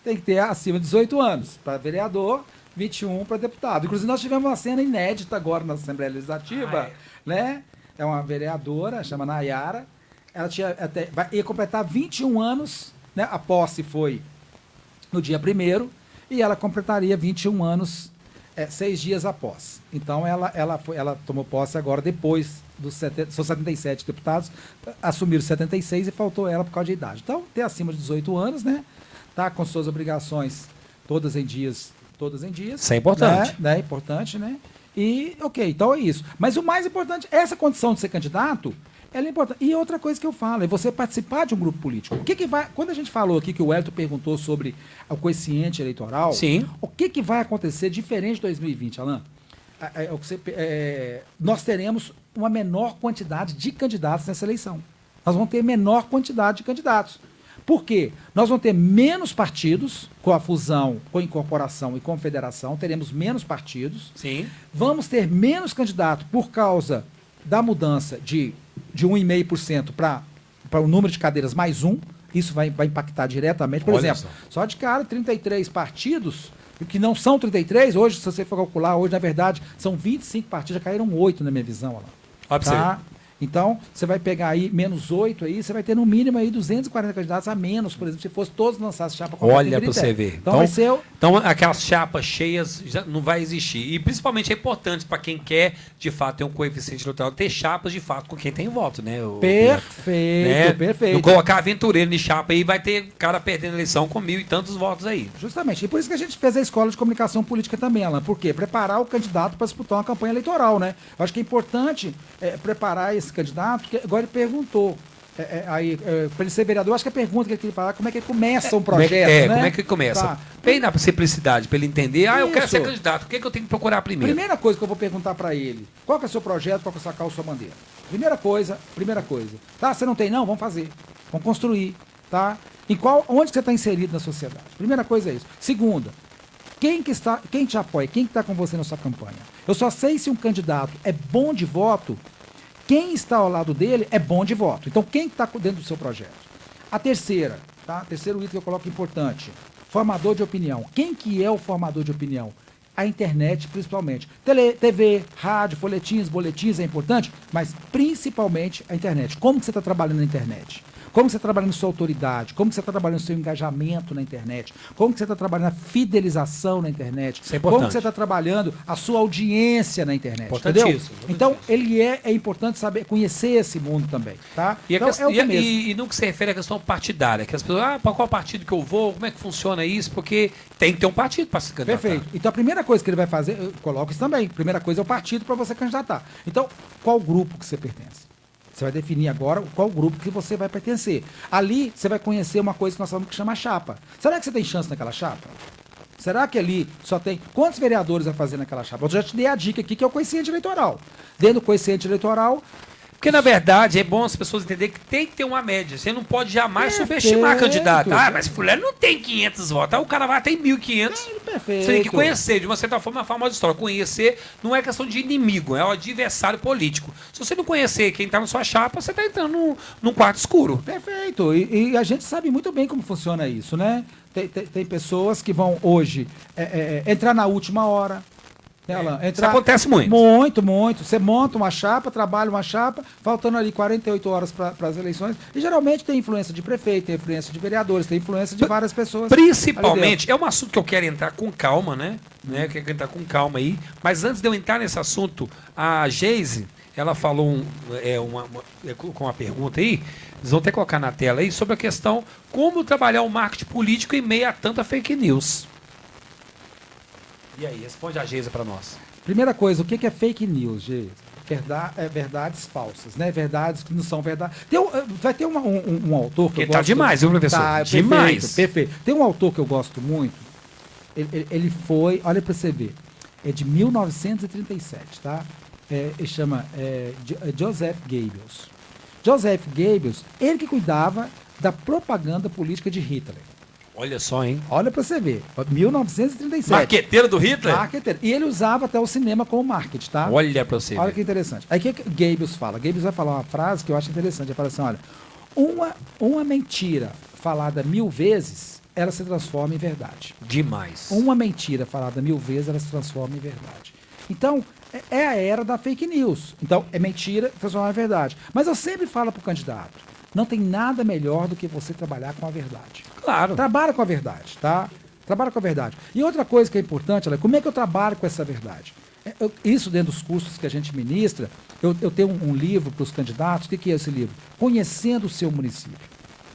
Tem que ter acima de 18 anos para vereador, 21 para deputado. Inclusive, nós tivemos uma cena inédita agora na Assembleia Legislativa, né? É uma vereadora, chama Nayara. Ela ia completar 21 anos, né? A posse foi no dia 1º, e ela completaria 21 anos 6 dias após. Então, ela tomou posse agora depois são 77 deputados, assumiram 76 e faltou ela por causa de idade. Então, ter acima de 18 anos, né? Tá com suas obrigações todas em dias. Isso é importante. É importante, né? E, ok, então é isso. Mas o mais importante, essa condição de ser candidato, ela é importante. E outra coisa que eu falo, é você participar de um grupo político. Quando a gente falou aqui que o Wellington perguntou sobre o coeficiente eleitoral, sim, o que vai acontecer diferente de 2020, Alain? Nós teremos uma menor quantidade de candidatos nessa eleição. Nós vamos ter menor quantidade de candidatos. Por quê? Nós vamos ter menos partidos com a fusão, com a incorporação e com a federação, teremos menos partidos. Sim. Vamos ter menos candidatos por causa da mudança de 1,5% para o número de cadeiras mais 1. Isso vai impactar diretamente. Por Olha exemplo, só de cara, 33 partidos, que não são 33, hoje, se você for calcular, hoje, na verdade, são 25 partidos, já caíram 8 na minha visão. Olha lá. Ó, pra Tá? Então, você vai pegar aí menos 8 aí, você vai ter no mínimo aí 240 candidatos a menos, por exemplo, se fosse todos lançassem chapa completa. Olha para você ver. Então, vai ser... Então, aquelas chapas cheias já não vai existir. E principalmente é importante para quem quer, de fato, ter um coeficiente eleitoral, ter chapas, de fato, com quem tem voto, né? Perfeito, né? perfeito. Não colocar aventureiro em chapa aí, vai ter cara perdendo a eleição com 1.000 e tantos votos aí. Justamente. E por isso que a gente fez a escola de comunicação política também, Alan. Por quê? Preparar o candidato para disputar uma campanha eleitoral, né? Eu acho que é importante preparar esse candidato, porque agora ele perguntou. Para ele ser vereador, acho que a pergunta que ele queria falar como é que começa um projeto, né? Como é que começa? Tá. Bem na simplicidade, para ele entender, eu quero Isso. ser candidato, o que eu tenho que procurar primeiro? Primeira coisa que eu vou perguntar para ele, qual que é o seu projeto, qual que é a sua causa, sua bandeira? Primeira coisa. Tá, você não tem não? Vamos fazer. Vamos construir, tá? Onde que você está inserido na sociedade? Primeira coisa é isso. Segunda, quem te apoia, quem está com você na sua campanha? Eu só sei se um candidato é bom de voto, quem está ao lado dele é bom de voto. Então, quem está dentro do seu projeto? A terceira, tá? Terceiro item que eu coloco importante. Formador de opinião. Quem que é o formador de opinião? A internet, principalmente. TV, rádio, boletins é importante, mas principalmente a internet. Como que você está trabalhando na internet? Como você está trabalhando sua autoridade? Como que você está trabalhando seu engajamento na internet? Como que você está trabalhando a fidelização na internet? Isso é importante. Como que você está trabalhando a sua audiência na internet? Importantíssimo. Então, ele é importante saber, conhecer esse mundo também, tá? E, então, e no que se refere à questão partidária, que as pessoas, para qual partido que eu vou, como é que funciona isso? Porque tem que ter um partido para se candidatar. Perfeito. Então, a primeira coisa que ele vai fazer, eu coloco isso também, primeira coisa é o partido para você candidatar. Então, qual grupo que você pertence? Você vai definir agora qual grupo que você vai pertencer. Ali, você vai conhecer uma coisa que nós falamos que chama chapa. Será que você tem chance naquela chapa? Será que ali só tem... Quantos vereadores vai fazer naquela chapa? Eu já te dei a dica aqui, que é o coeficiente eleitoral. Dentro do coeficiente eleitoral... Porque, na verdade, é bom as pessoas entenderem que tem que ter uma média. Você não pode jamais subestimar candidato. Mas fulano não tem 500 votos. Aí o cara vai ter 1.500. Perfeito. Você tem que conhecer, de uma certa forma, uma famosa história. Conhecer não é questão de inimigo, é o adversário político. Se você não conhecer quem está na sua chapa, você está entrando num quarto escuro. Perfeito. E a gente sabe muito bem como funciona isso, né? Tem pessoas que vão hoje entrar na última hora. Isso acontece muito. Muito. Você monta uma chapa, trabalha uma chapa, faltando ali 48 horas para as eleições. E geralmente tem influência de prefeito, tem influência de vereadores, tem influência de várias pessoas. Principalmente, é um assunto que eu quero entrar com calma, né? Eu quero entrar com calma aí. Mas antes de eu entrar nesse assunto, a Geise, ela falou com uma pergunta aí, eles vão até colocar na tela aí, sobre a questão como trabalhar o marketing político em meio a tanta fake news. E aí, responde a Geisa para nós. Primeira coisa, o que é fake news, Geisa? Verdades falsas, né? Verdades que não são verdade. Vai ter um autor que eu gosto... Tá demais, viu, professor? Tá, demais. Perfeito. Tem um autor que eu gosto muito, ele foi, olha para você ver, é de 1937, tá? Ele chama Joseph Goebbels. Joseph Goebbels, ele que cuidava da propaganda política de Hitler. Olha só, hein? Olha pra você ver. 1937. Marqueteiro do Hitler? Marqueteiro. E ele usava até o cinema como marketing, tá? Olha pra você ver. Olha que interessante. Aí o que Goebbels fala? Goebbels vai falar uma frase que eu acho interessante. Ele fala assim, olha, uma mentira falada 1000 vezes, ela se transforma em verdade. Demais. Uma mentira falada 1000 vezes, ela se transforma em verdade. Então, é a era da fake news. Então, é mentira, transforma em verdade. Mas eu sempre falo pro candidato, não tem nada melhor do que você trabalhar com a verdade. Claro. Trabalha com a verdade, tá? Trabalha com a verdade. E outra coisa que é importante, como é que eu trabalho com essa verdade? Isso dentro dos cursos que a gente ministra, eu tenho um livro para os candidatos. O que é esse livro? Conhecendo o seu município.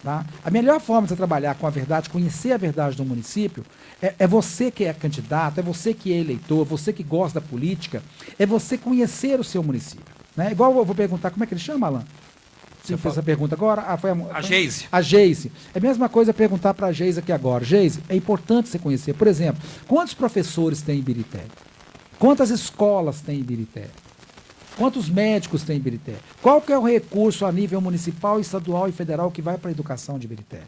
Tá? A melhor forma de você trabalhar com a verdade, conhecer a verdade do município, é você que é candidato, é você que é eleitor, você que gosta da política, é você conhecer o seu município. Né? Igual eu vou perguntar, como é que ele chama, Alan? Você fez essa pergunta agora? A Geise. A Geise. É a mesma coisa perguntar para a Geise aqui agora. Geise, é importante você conhecer. Por exemplo, quantos professores tem em Ibirité? Quantas escolas tem em Ibirité? Quantos médicos tem em Ibirité? Qual que é o recurso a nível municipal, estadual e federal que vai para a educação de Ibirité?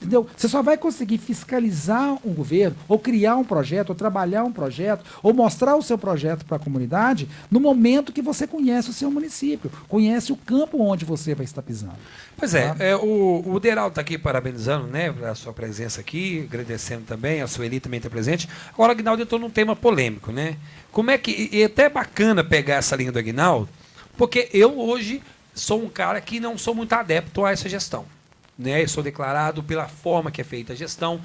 Entendeu? Você só vai conseguir fiscalizar um governo, ou criar um projeto, ou trabalhar um projeto, ou mostrar o seu projeto para a comunidade no momento que você conhece o seu município, conhece o campo onde você vai estar pisando. Pois é, o Deraldo está aqui parabenizando, né, a sua presença aqui, agradecendo também, a Sueli também está presente. Agora, o Aguinaldo entrou num tema polêmico, né? Como é que, e até é bacana pegar essa linha do Aguinaldo, porque eu hoje sou um cara que não sou muito adepto a essa gestão. Né? Eu sou declarado pela forma que é feita a gestão,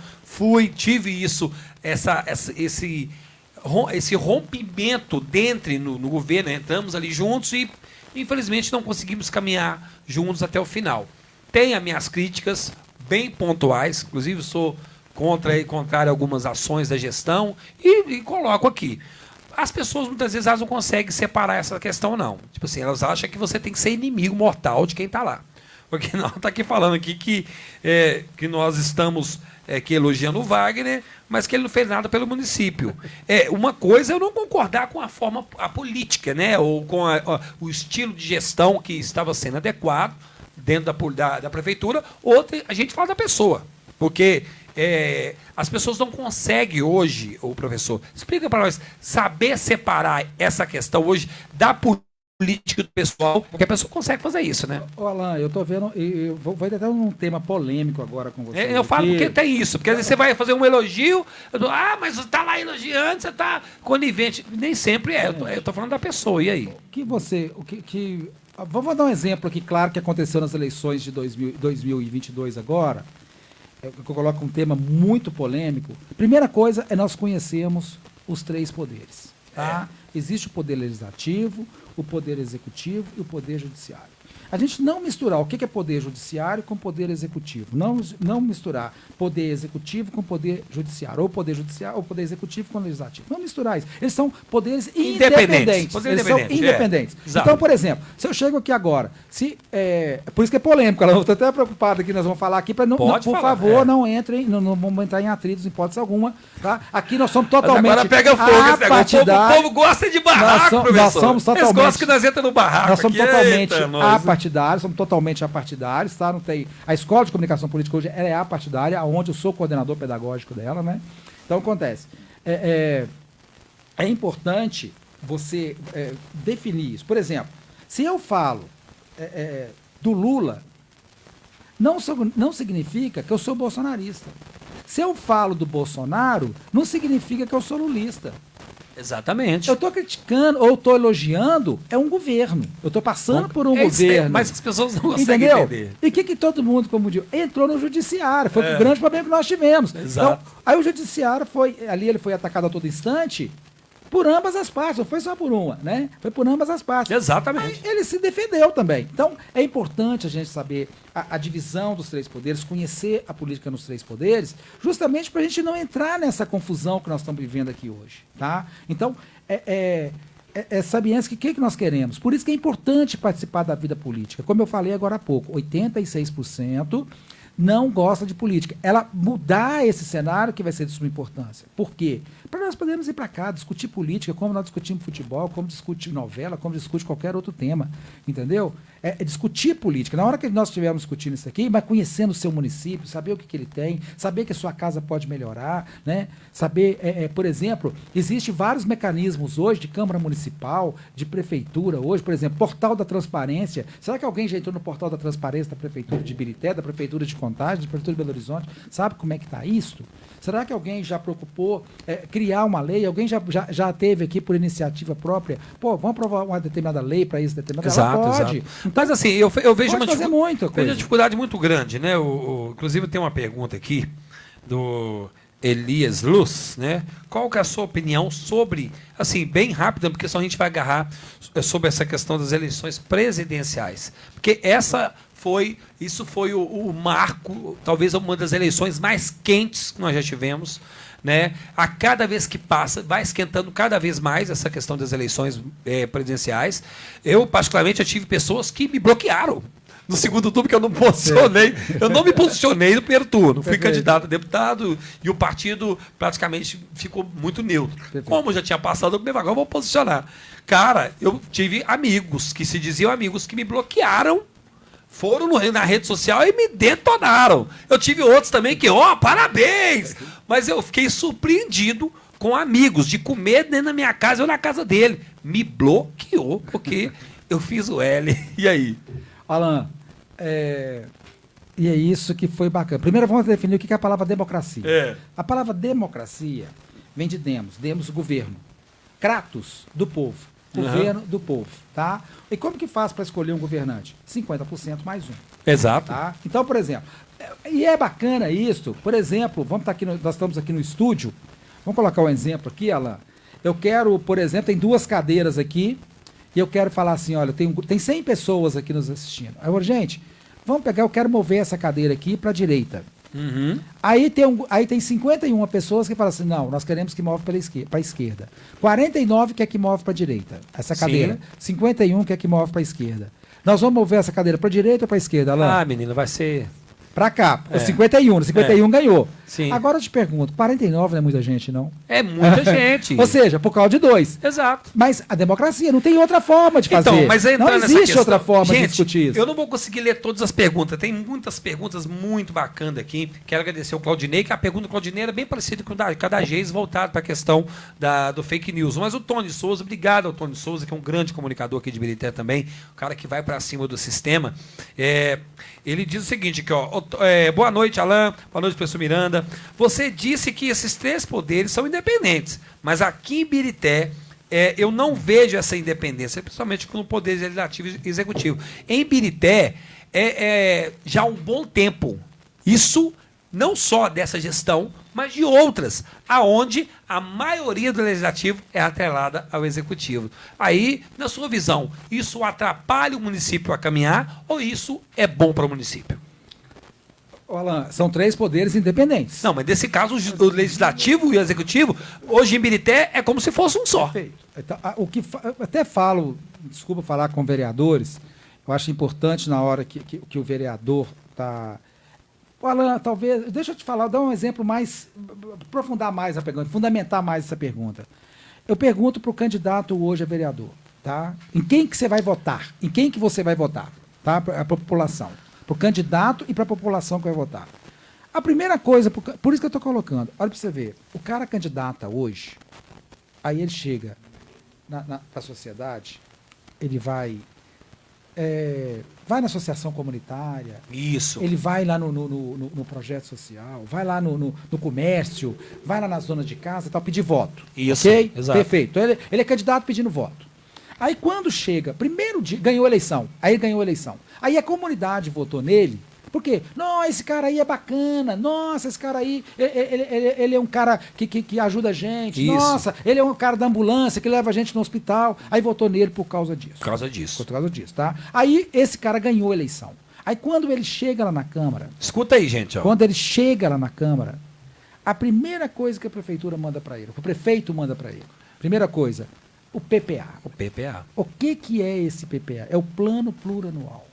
tive esse rompimento dentro no governo, né? Entramos ali juntos e infelizmente não conseguimos caminhar juntos até o final. Tenho as minhas críticas bem pontuais, inclusive sou contrário a algumas ações da gestão e coloco aqui. As pessoas muitas vezes elas não conseguem separar essa questão, não. Tipo assim, elas acham que você tem que ser inimigo mortal de quem está lá. Porque nós está aqui falando aqui que nós estamos aqui elogiando o Wagner, mas que ele não fez nada pelo município. Uma coisa é eu não concordar com a política, né? Ou com o estilo de gestão que estava sendo adequado dentro da prefeitura, outra a gente fala da pessoa. Porque as pessoas não conseguem hoje, o professor, explica para nós, saber separar essa questão hoje da política do pessoal, porque a pessoa consegue fazer isso, né? Ô, Alain, eu tô vendo, eu vou entrar num tema polêmico agora com você. Eu falo porque tem isso, porque às vezes você vai fazer um elogio, mas você está lá elogiando, você está conivente. Nem sempre eu tô falando da pessoa, e aí? Vamos dar um exemplo aqui, claro, que aconteceu nas eleições de 2022 agora. Eu coloco um tema muito polêmico. Primeira coisa é nós conhecermos os três poderes. Tá? Existe o poder legislativo, o poder executivo e o poder judiciário. A gente não misturar o que é poder judiciário com poder executivo. Não misturar poder executivo com poder judiciário. Ou poder judiciário ou poder executivo com legislativo. Não misturar isso. Eles são poderes independentes. Eles são independentes. Então, por exemplo, se eu chego aqui agora, por isso que é polêmico, eu estou até preocupado aqui, nós vamos falar aqui, para por favor, não entrem, não vamos entrar em atritos, em hipótese alguma. Tá? Aqui nós somos totalmente agora pega fogo esse negócio. O povo gosta de barraco, professor. Nós somos totalmente, eles gostam que nós entramos no barraco. Nós somos totalmente apartidários, somos totalmente apartidários, tá? Não tem, a Escola de Comunicação Política hoje ela é apartidária, onde eu sou coordenador pedagógico dela, né? Então acontece. É importante você definir isso. Por exemplo, se eu falo do Lula, não significa que eu sou bolsonarista. Se eu falo do Bolsonaro, não significa que eu sou lulista. Exatamente. Eu estou criticando ou estou elogiando um governo. Eu estou passando por um governo. Mas as pessoas não conseguem entender. E o que todo mundo, como diz, entrou no judiciário. Foi o grande problema que nós tivemos. Exato. Então, aí o judiciário ele foi atacado a todo instante por ambas as partes, não foi só por uma, né? Foi por ambas as partes. Exatamente. Aí ele se defendeu também. Então, é importante a gente saber a divisão dos três poderes, conhecer a política nos três poderes, justamente para a gente não entrar nessa confusão que nós estamos vivendo aqui hoje, tá? Então, sabiam que o que nós queremos? Por isso que é importante participar da vida política. Como eu falei agora há pouco, 86% não gosta de política. Ela mudar esse cenário que vai ser de suma importância. Por quê? Para nós podermos ir para cá, discutir política, como nós discutimos futebol, como discutir novela, como discutir qualquer outro tema. Entendeu? Discutir política. Na hora que nós estivermos discutindo isso aqui, mas conhecendo o seu município, saber o que ele tem, saber que a sua casa pode melhorar, né? Saber, por exemplo, existem vários mecanismos hoje de Câmara Municipal, de Prefeitura hoje, por exemplo, Portal da Transparência. Será que alguém já entrou no Portal da Transparência da Prefeitura de Ibirité, da Prefeitura de Contagem, da Prefeitura de Belo Horizonte? Sabe como é que está isso? Será que alguém já preocupou criar uma lei? Alguém já teve aqui por iniciativa própria? Pô, vamos aprovar uma determinada lei para isso, determinada exato, ela pode. Exato. Mas assim, eu vejo uma dificuldade muito grande, né? Inclusive tem uma pergunta aqui do Elias Luz, né? Qual que é a sua opinião sobre, assim, bem rápida, porque só a gente vai agarrar sobre essa questão das eleições presidenciais. Porque isso foi o marco, talvez uma das eleições mais quentes que nós já tivemos, né? A cada vez que passa, vai esquentando cada vez mais essa questão das eleições presidenciais. Eu, particularmente, eu tive pessoas que me bloquearam no segundo turno, que eu não posicionei. Eu não me posicionei no primeiro turno. Fui candidato a deputado e o partido praticamente ficou muito neutro. Como eu já tinha passado, eu agora vou posicionar. Cara, eu tive amigos que se diziam amigos que me bloquearam foram na rede social e me detonaram. Eu tive outros também que, parabéns! Mas eu fiquei surpreendido com amigos, de comer dentro da minha casa ou na casa dele. Me bloqueou, porque eu fiz o L. E aí? Alan, e é isso que foi bacana. Primeiro vamos definir o que é a palavra democracia. A palavra democracia vem de demos, governo. Kratos, do povo. Governo do povo, tá? E como que faz para escolher um governante? 50% mais um. Exato. Tá? Então, por exemplo, e é bacana isso, por exemplo, nós estamos aqui no estúdio, vamos colocar um exemplo aqui, Alan. Eu quero, por exemplo, tem 2 cadeiras aqui, e eu quero falar assim, olha, tem 100 pessoas aqui nos assistindo. Aí eu, gente, vamos pegar, eu quero mover essa cadeira aqui para a direita. Uhum. Aí tem 51 pessoas que falam assim, não, nós queremos que move para a esquerda. 49 quer que move para a direita. Essa cadeira, sim. 51 quer que move para a esquerda. Nós vamos mover essa cadeira para a direita ou para a esquerda, Alan? Ah, menino, vai ser... Para cá, 51 ganhou. Sim. Agora eu te pergunto, 49 não é muita gente, não? É muita gente. Ou seja, por causa de 2. Exato. Mas a democracia não tem outra forma de fazer. Então, mas não existe outra forma gente, de discutir isso. Eu não vou conseguir ler todas as perguntas. Tem muitas perguntas muito bacanas aqui. Quero agradecer ao Claudinei, que a pergunta do Claudinei era bem parecida com a da Geis, voltada para a questão do fake news. Mas o Tony Souza, obrigado ao Tony Souza, que é um grande comunicador aqui de Ibirité também, o cara que vai para cima do sistema. Ele diz o seguinte aqui, boa noite, Alan, boa noite, professor Miranda. Você disse que esses 3 poderes são independentes, mas aqui em Ibirité eu não vejo essa independência, principalmente com o poder legislativo e executivo. Em Ibirité, já há um bom tempo, isso não só dessa gestão, mas de outras, aonde a maioria do legislativo é atrelada ao executivo. Aí, na sua visão, isso atrapalha o município a caminhar ou isso é bom para o município? Alan, são 3 poderes independentes. Não, mas nesse caso, o legislativo e o executivo, hoje em Ibirité, é como se fosse um só. Perfeito. Então, eu até falo, desculpa falar com vereadores, eu acho importante na hora que o vereador está... Alan, talvez, deixa eu te falar, dar um exemplo mais, aprofundar mais a pergunta, fundamentar mais essa pergunta. Eu pergunto para o candidato hoje a vereador, tá? Em quem que você vai votar? Em quem que você vai votar? Tá? Para a população. Para o candidato e para a população que vai votar. A primeira coisa, por isso que eu estou colocando, olha para você ver, o cara candidata hoje, aí ele chega para a sociedade, ele vai na associação comunitária. Isso. Ele vai lá no projeto social, vai lá no comércio, vai lá nas zonas de casa e tal, pedir voto. Isso, ok? exato. Perfeito. Então, ele é candidato pedindo voto. Aí quando chega, primeiro dia, ganhou a eleição. Aí ele ganhou a eleição. Aí a comunidade votou nele. Por quê? Nossa, esse cara aí é bacana. Nossa, esse cara aí, ele é um cara que ajuda a gente. Isso. Nossa, ele é um cara da ambulância que leva a gente no hospital. Aí votou nele por causa disso. Por causa disso. Por causa disso, tá? Aí esse cara ganhou a eleição. Aí quando ele chega lá na Câmara... Escuta aí, gente. Quando ele chega lá na Câmara, a primeira coisa que a prefeitura manda para ele, o prefeito manda para ele, primeira coisa, o PPA. O PPA. O que é esse PPA? É o Plano Plurianual.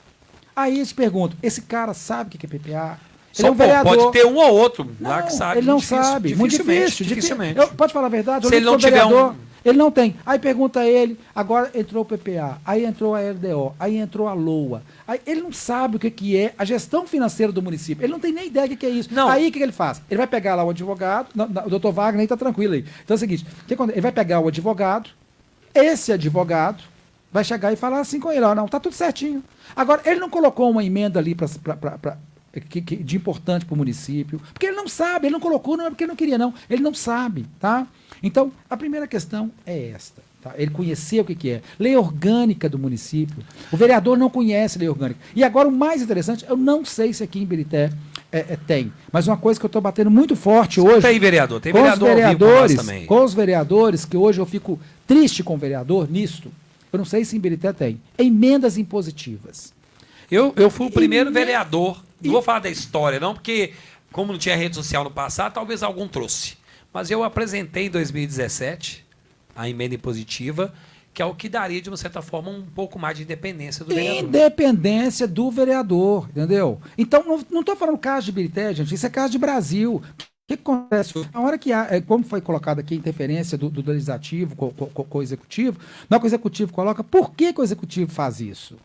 Aí eles perguntam, esse cara sabe o que é PPA? Ele é um vereador. Pode ter um ou outro não, lá que sabe. Ele não sabe. Muito difícil. Dificilmente. Pode falar a verdade? Se ele não tiver Ele não tem. Aí pergunta a ele, agora entrou o PPA, aí entrou a LDO, aí entrou a LOA. Aí ele não sabe o que é a gestão financeira do município. Ele não tem nem ideia do que é isso. Não. Aí o que ele faz? Ele vai pegar lá o advogado, o doutor Wagner está tranquilo aí. Então é o seguinte, ele vai pegar o advogado, esse advogado vai chegar e falar assim com ele, ó, não, tá tudo certinho. Agora, ele não colocou uma emenda ali de importante para o município, porque ele não sabe, ele não colocou, não é porque ele não queria, não. Ele não sabe, tá? Então, a primeira questão é esta. Tá? Ele conheceu o que é. Lei orgânica do município. O vereador não conhece lei orgânica. E agora, o mais interessante, eu não sei se aqui em Ibirité tem, mas uma coisa que eu estou batendo muito forte hoje... Tem vereador, tem com vereador os vereadores, também. com os vereadores, que hoje eu fico triste com o vereador nisto, eu não sei se em Ibirité tem, emendas impositivas. Eu fui o primeiro vereador, não vou falar da história não, porque como não tinha rede social no passado, talvez algum trouxe. Mas eu apresentei em 2017 a emenda impositiva, que é o que daria, de uma certa forma, um pouco mais de independência do vereador. Independência do vereador, entendeu? Então, não estou falando caso de Ibirité, gente, isso é caso de Brasil. O que acontece? A hora que como foi colocado aqui a interferência do legislativo com o executivo, na hora que o executivo coloca, por que o executivo faz isso?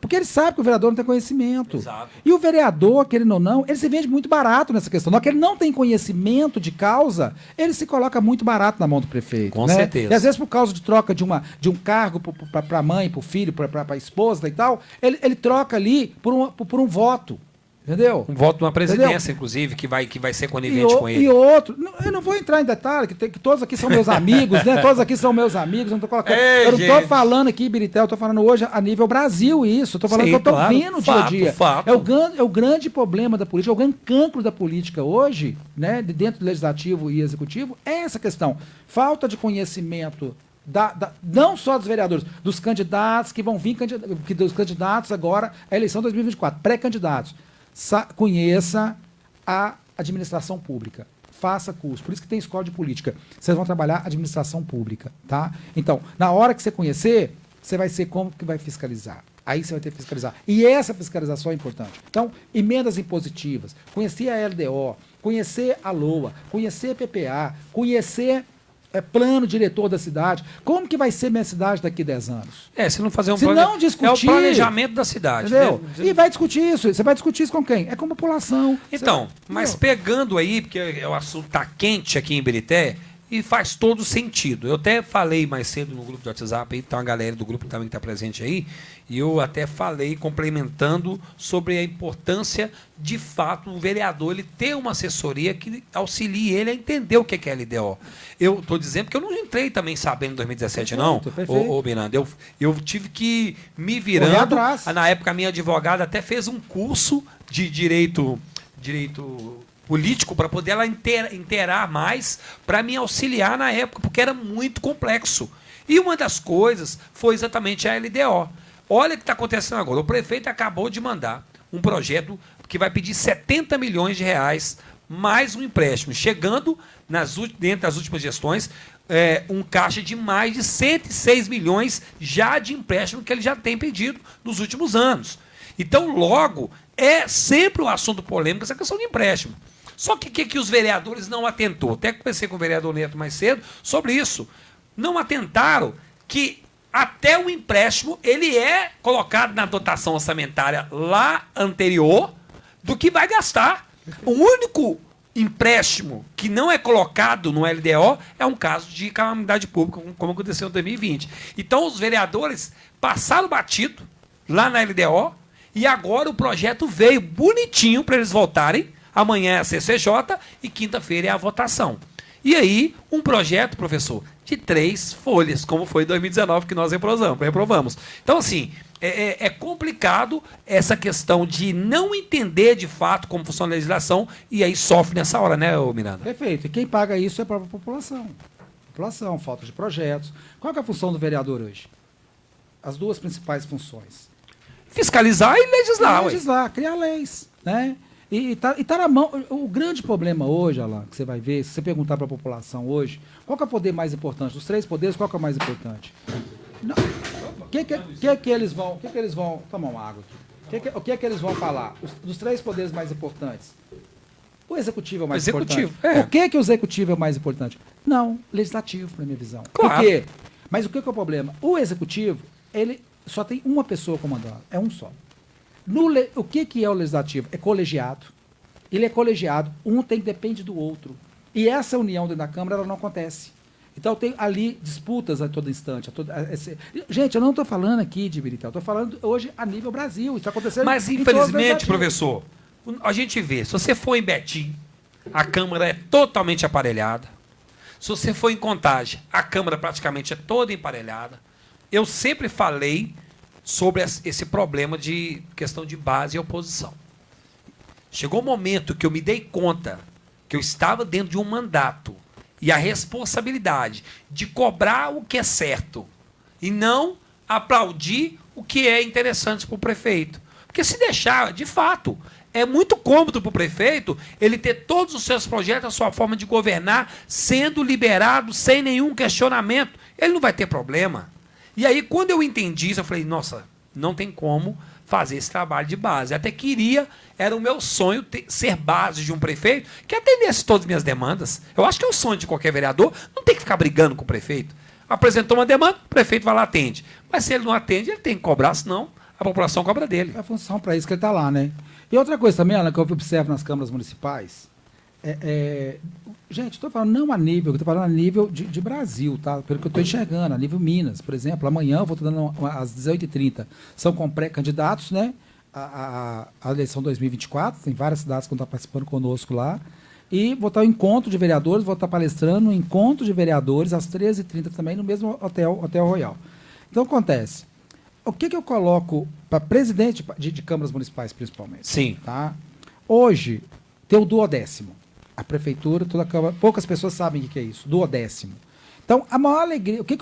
Porque ele sabe que o vereador não tem conhecimento. Exato. E o vereador, querendo ou não, ele se vende muito barato nessa questão. Não é que ele não tem conhecimento de causa, ele se coloca muito barato na mão do prefeito. Com né? certeza. E às vezes por causa de troca de um cargo para a mãe, para o filho, para a esposa e tal, ele troca ali por um voto. Entendeu? Um voto de uma presidência, Entendeu? inclusive, que vai ser conivente com ele. E outro, eu não vou entrar em detalhe, que todos aqui são meus amigos, né? Todos aqui são meus amigos, eu não tô colocando. Ei, eu não tô gente. falando aqui, Biritel, eu tô falando hoje a nível Brasil isso. Eu tô falando Sim, que eu tô claro. vendo dia a dia. Fato. É o grande problema da política, é o grande cancro da política hoje, né? Dentro do legislativo e executivo, é essa questão. Falta de conhecimento. Não só dos vereadores, dos candidatos que vão vir, dos candidatos agora à eleição 2024, pré-candidatos. Conheça a administração pública. Faça curso. Por isso que tem escola de política. Vocês vão trabalhar administração pública, tá? Então, na hora que você conhecer, você vai ser como que vai fiscalizar. Aí você vai ter que fiscalizar. E essa fiscalização é importante. Então, emendas impositivas, conhecer a LDO, conhecer a LOA, conhecer a PPA, conhecer plano diretor da cidade. Como que vai ser minha cidade daqui a 10 anos? Se não fazer um Se não discutir, é o planejamento da cidade. Entendeu? Né? E vai discutir isso. Você vai discutir isso com quem? É com a população. Então, mas pegando aí, porque o assunto está quente aqui em Birité, e faz todo sentido. Eu até falei mais cedo no grupo de WhatsApp, aí tem uma galera do grupo também que está presente aí, e eu até falei, complementando, sobre a importância, de fato, o vereador ele ter uma assessoria que auxilie ele a entender o que é LDO. Eu estou dizendo que eu não entrei também sabendo em 2017, não, ô Miranda. Eu tive que me virando. Na época, a minha advogada até fez um curso de direito político para poder ela inteirar mais, para me auxiliar na época, porque era muito complexo. E uma das coisas foi exatamente a LDO. Olha o que está acontecendo agora. O prefeito acabou de mandar um projeto que vai pedir 70 milhões de reais mais um empréstimo, chegando dentro das últimas gestões, um caixa de mais de 106 milhões já de empréstimo que ele já tem pedido nos últimos anos. Então, logo, é sempre um assunto polêmico essa questão de empréstimo. Só que os vereadores não atentou. Até conversei com o vereador Neto mais cedo sobre isso. Não atentaram que até o empréstimo ele é colocado na dotação orçamentária lá anterior do que vai gastar. O único empréstimo que não é colocado no LDO é um caso de calamidade pública, como aconteceu em 2020. Então, os vereadores passaram batido lá na LDO e agora o projeto veio bonitinho para eles votarem. Amanhã é a CCJ e quinta-feira é a votação. E aí, um projeto, professor, de 3 folhas, como foi em 2019 que nós reprovamos. Então, assim, é complicado essa questão de não entender de fato como funciona a legislação e aí sofre nessa hora, né, Miranda? Perfeito. E quem paga isso é a própria população. População, falta de projetos. Qual é a função do vereador hoje? As duas principais funções. Fiscalizar e legislar. Legislar, criar leis, né? E tá na mão. O grande problema hoje, Alain, que você vai ver, se você perguntar para a população hoje, qual que é o poder mais importante? Dos 3 poderes, qual que é o mais importante? O que eles vão. Toma uma água aqui. O que é que eles vão falar? Dos 3 poderes mais importantes. O executivo é o mais importante. Por que o executivo é o mais importante? Não, legislativo, na minha visão. Claro. Por quê? Mas o que é o problema? O executivo, ele só tem uma pessoa comandando. É um só. O que é o legislativo? É colegiado. Ele é colegiado. Depende do outro. E essa união dentro da Câmara ela não acontece. Então tem ali disputas a todo instante. Gente, eu não estou falando aqui de Birité, eu estou falando hoje a nível Brasil. Isso está acontecendo. Mas, infelizmente, professor, a gente vê, se você for em Betim, a Câmara é totalmente aparelhada. Se você for em Contagem, a Câmara praticamente é toda emparelhada. Eu sempre falei sobre esse problema de questão de base e oposição. Chegou um momento que eu me dei conta que eu estava dentro de um mandato e a responsabilidade de cobrar o que é certo e não aplaudir o que é interessante para o prefeito. Porque se deixar, de fato, é muito cômodo para o prefeito ele ter todos os seus projetos, a sua forma de governar, sendo liberado sem nenhum questionamento. Ele não vai ter problema. E aí, quando eu entendi isso, eu falei, nossa, não tem como fazer esse trabalho de base. Até queria, era o meu sonho ser base de um prefeito que atendesse todas as minhas demandas. Eu acho que é o sonho de qualquer vereador, não tem que ficar brigando com o prefeito. Apresentou uma demanda, o prefeito vai lá e atende. Mas se ele não atende, ele tem que cobrar, senão a população cobra dele. É a função para isso que ele está lá, né? E outra coisa também, Alan, que eu observo nas câmaras municipais, gente, estou falando não a nível, estou falando a nível de Brasil, tá? Pelo que eu estou enxergando, a nível Minas, por exemplo, amanhã eu vou estar dando às 18h30, são com pré-candidatos, né? A eleição 2024, tem várias cidades que vão estar participando conosco lá, e vou estar no encontro de vereadores, vou estar palestrando no encontro de vereadores às 13h30 também, no mesmo Hotel Royal. Então, acontece, o que eu coloco para presidente de câmaras municipais, principalmente? Sim. Tá? Hoje, tem o duodécimo. A prefeitura, toda a Câmara, poucas pessoas sabem o que é isso, duodécimo. Então, a maior alegria, o que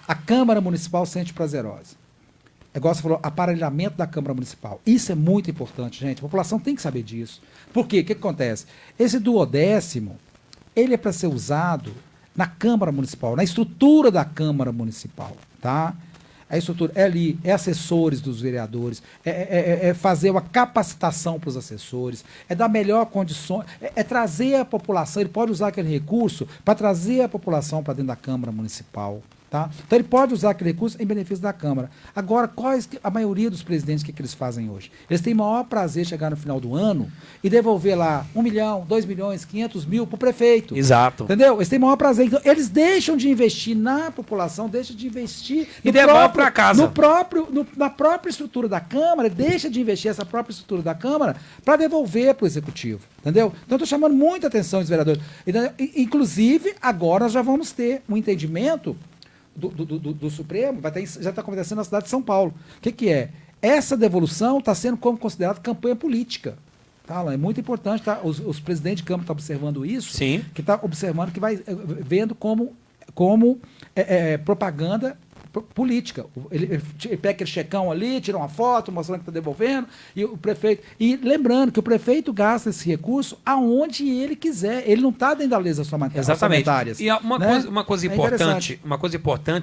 a Câmara Municipal sente prazerosa? É igual você falou, aparelhamento da Câmara Municipal. Isso é muito importante, gente. A população tem que saber disso. Por quê? O que acontece? Esse duodécimo, ele é para ser usado na Câmara Municipal, na estrutura da Câmara Municipal, tá? A estrutura é ali, é assessores dos vereadores, é fazer uma capacitação para os assessores, é dar melhor condições, é trazer a população, ele pode usar aquele recurso para trazer a população para dentro da Câmara Municipal. Tá? Então ele pode usar aquele recurso em benefício da Câmara. Agora, a maioria dos presidentes, o que eles fazem hoje? Eles têm maior prazer em chegar no final do ano e devolver lá 1 milhão, 2 milhões, 500 mil para o prefeito. Exato. Entendeu? Eles têm maior prazer. Então, eles deixam de investir na população, deixam de investir e devolve para casa. Na própria estrutura da Câmara, deixa de investir essa própria estrutura da Câmara para devolver para o Executivo. Entendeu? Então, estou chamando muita atenção dos vereadores. Inclusive, agora nós já vamos ter um entendimento do Supremo, já está acontecendo na cidade de São Paulo. O que é? Essa devolução está sendo como considerada campanha política. Tá, é muito importante, tá? Os presidentes de Câmara estão observando isso. Sim. Que está observando, que vai vendo como propaganda política. Ele pega aquele checão ali, tira uma foto mostrando que está devolvendo, e o prefeito. E lembrando que o prefeito gasta esse recurso aonde ele quiser. Ele não está dentro da lei orçamentárias. E uma coisa importante,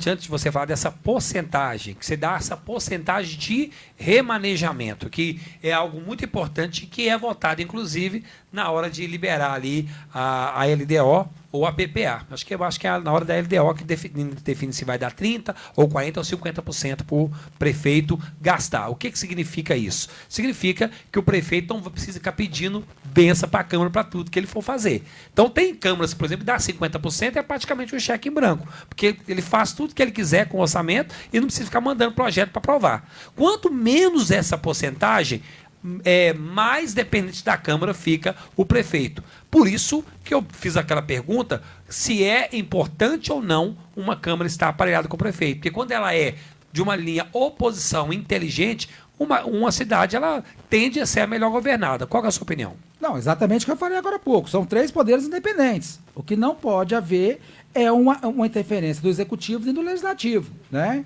antes de você falar dessa porcentagem, que você dá essa porcentagem de remanejamento, que é algo muito importante, que é votado, inclusive, na hora de liberar ali a LDO ou a PPA. Acho que é na hora da LDO que define se vai dar 30% ou 40% ou 50% para o prefeito gastar. O que significa isso? Significa que o prefeito não precisa ficar pedindo benção para a Câmara para tudo que ele for fazer. Então, tem câmaras, por exemplo, que dá 50%, é praticamente um cheque em branco, porque ele faz tudo que ele quiser com o orçamento e não precisa ficar mandando projeto para aprovar. Quanto menos essa porcentagem, mais dependente da Câmara fica o prefeito. Por isso que eu fiz aquela pergunta se é importante ou não uma Câmara estar aparelhada com o prefeito. Porque quando ela é de uma linha oposição inteligente, uma cidade ela tende a ser a melhor governada. Qual é a sua opinião? Não, exatamente o que eu falei agora há pouco. São 3 poderes independentes. O que não pode haver é uma interferência do Executivo e do Legislativo, né?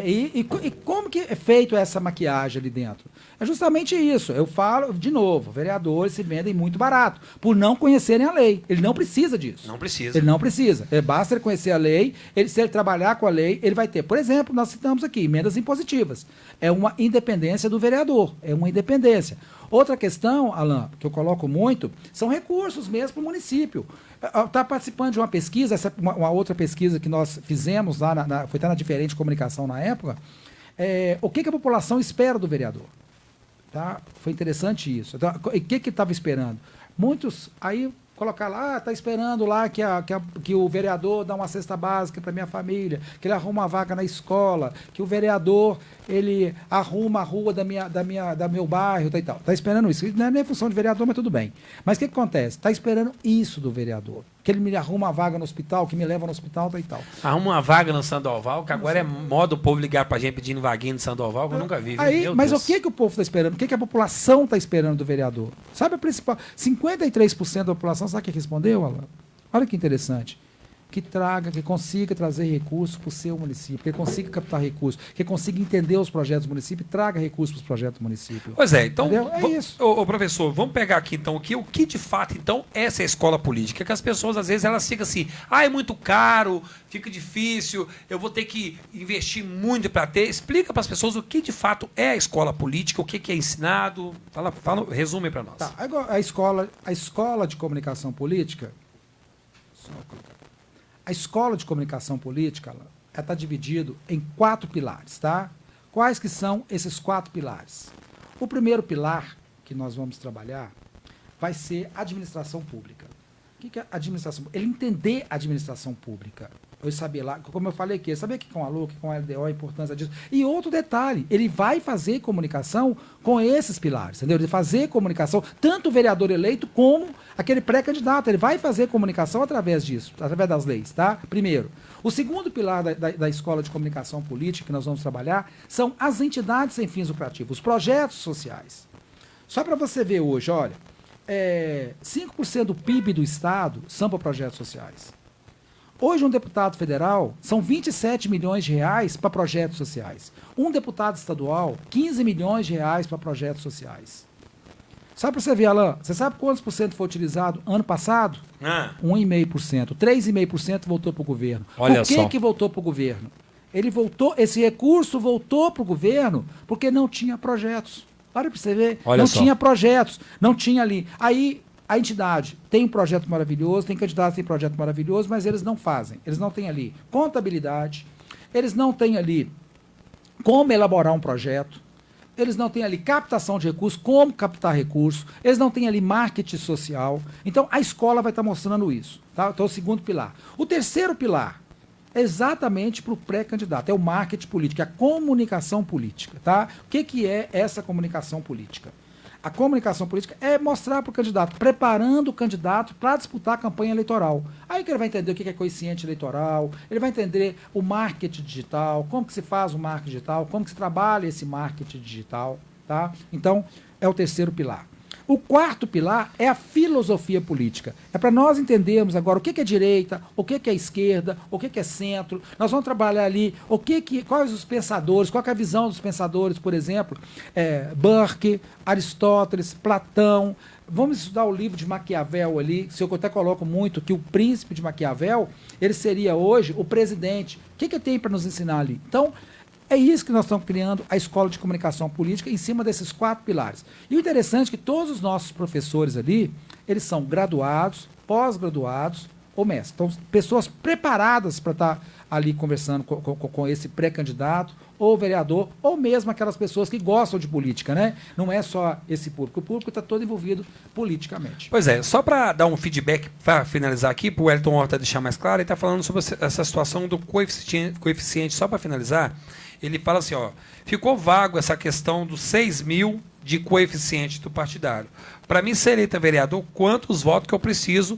E como que é feito essa maquiagem ali dentro? É justamente isso. Eu falo, de novo, vereadores se vendem muito barato, por não conhecerem a lei. Ele não precisa disso. Não precisa. Ele não precisa. Basta ele conhecer a lei, se ele trabalhar com a lei, ele vai ter. Por exemplo, nós citamos aqui, emendas impositivas. É uma independência do vereador, é uma independência. Outra questão, Alan, que eu coloco muito, são recursos mesmo para o município. Está participando de uma pesquisa, uma outra pesquisa que nós fizemos lá, foi até na Diferente Comunicação na época, o que a população espera do vereador? Tá? Foi interessante isso. Então, o que estava esperando? Muitos, aí colocar lá, está esperando lá que o vereador dá uma cesta básica para minha família, que ele arruma uma vaga na escola, que o vereador ele arruma a rua da meu bairro e tal. Está esperando isso. Não é nem função de vereador, mas tudo bem. Mas o que acontece? Está esperando isso do vereador. Que ele me arruma uma vaga no hospital, que me leva no hospital e tal. Arruma uma vaga no Sandoval, que agora é moda o povo ligar pra gente pedindo vaguinha no Sandoval, que eu nunca vi. Mas Deus. O que o povo está esperando? O que a população está esperando do vereador? Sabe a principal? 53% da população, sabe o que respondeu, Alan? Olha que interessante. Que consiga trazer recursos para o seu município, que consiga captar recursos, que consiga entender os projetos do município e traga recursos para os projetos do município. Pois é, então, isso. Professor, vamos pegar aqui então o que de fato então é essa escola política, que as pessoas às vezes elas ficam assim, é muito caro, fica difícil, eu vou ter que investir muito para ter. Explica para as pessoas o que de fato é a escola política, o que é ensinado, resume para nós. Tá, a escola de comunicação política, a escola de comunicação política, está dividido em 4 pilares, tá? Quais que são esses 4 pilares? O primeiro pilar que nós vamos trabalhar vai ser administração pública. O que é administração pública? Ele entender a administração pública. Eu saber lá, como eu falei aqui, saber o que é um ALU, o que é um LDO, a importância disso. E outro detalhe, ele vai fazer comunicação com esses pilares, entendeu? Ele fazer comunicação, tanto o vereador eleito como aquele pré-candidato, ele vai fazer comunicação através disso, através das leis, tá? Primeiro. O segundo pilar da Escola de Comunicação Política que nós vamos trabalhar são as entidades sem fins lucrativos, os projetos sociais. Só para você ver hoje, olha, 5% do PIB do Estado são para projetos sociais. Hoje, um deputado federal são 27 milhões de reais para projetos sociais. Um deputado estadual, 15 milhões de reais para projetos sociais. Só para você ver, Alain, você sabe quantos por cento foi utilizado ano passado? 1,5%. 3,5% voltou para o governo. Olha Por que voltou para o governo? Ele voltou, esse recurso voltou para o governo porque não tinha projetos. Olha para você ver, não tinha projetos, não tinha ali. Aí a entidade tem um projeto maravilhoso, tem candidatos que têm projeto maravilhoso, mas eles não fazem. Eles não têm ali contabilidade, eles não têm ali como elaborar um projeto, eles não têm ali captação de recursos, como captar recursos, eles não têm ali marketing social. Então, a escola vai estar mostrando isso. Tá? Então, é o segundo pilar. O terceiro pilar é exatamente para o pré-candidato, é o marketing político, é a comunicação política. Tá? O que é essa comunicação política? A comunicação política é mostrar para o candidato, preparando o candidato para disputar a campanha eleitoral. Aí que ele vai entender o que é coeficiente eleitoral, ele vai entender o marketing digital, como que se faz o marketing digital, como que se trabalha esse marketing digital. Tá? Então, é o terceiro pilar. O quarto pilar é a filosofia política. É para nós entendermos agora o que é direita, o que é esquerda, o que é centro. Nós vamos trabalhar ali quais os pensadores, qual é a visão dos pensadores, por exemplo, Burke, Aristóteles, Platão. Vamos estudar o livro de Maquiavel ali, se eu até coloco muito que o príncipe de Maquiavel, ele seria hoje o presidente. O que tem para nos ensinar ali? Então, é isso que nós estamos criando, a Escola de Comunicação Política, em cima desses 4 pilares. E o interessante é que todos os nossos professores ali, eles são graduados, pós-graduados ou mestres. Então, pessoas preparadas para estar ali conversando com esse pré-candidato, ou vereador, ou mesmo aquelas pessoas que gostam de política, né? Não é só esse público. O público está todo envolvido politicamente. Pois é, só para dar um feedback, para finalizar aqui, para o Wellington Horta deixar mais claro, ele está falando sobre essa situação do coeficiente, só para finalizar. Ele fala assim, ó, ficou vago essa questão dos 6 mil de coeficiente do partidário. Para mim ser eleito vereador, quantos votos que eu preciso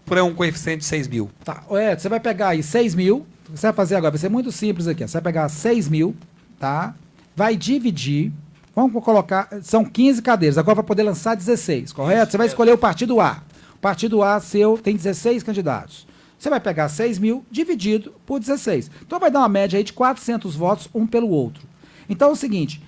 para um coeficiente de 6 mil? Tá, você vai pegar aí 6 mil, você vai fazer agora, vai ser muito simples aqui, ó, você vai pegar 6 mil, tá? Vai dividir, vamos colocar, são 15 cadeiras, agora vai poder lançar 16, correto? Você vai escolher o partido A. O partido A seu tem 16 candidatos. Você vai pegar 6 mil dividido por 16. Então vai dar uma média aí de 400 votos um pelo outro. Então é o seguinte,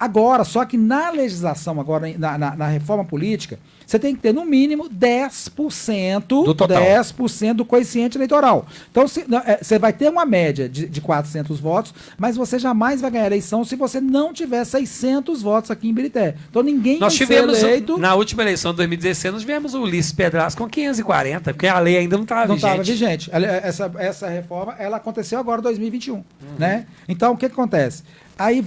agora, só que na legislação, agora na reforma política, você tem que ter no mínimo 10% do total. 10% do coeficiente eleitoral. Então você vai ter uma média de 400 votos, mas você jamais vai ganhar a eleição se você não tiver 600 votos aqui em Birité. Então ninguém nós vai tivemos, ser eleito. Na última eleição de 2016, nós tivemos o Ulisses Pedraz com 540, porque a lei ainda não estava vigente. Não estava vigente. Essa reforma, ela aconteceu agora em 2021, né? Então o que acontece? Aí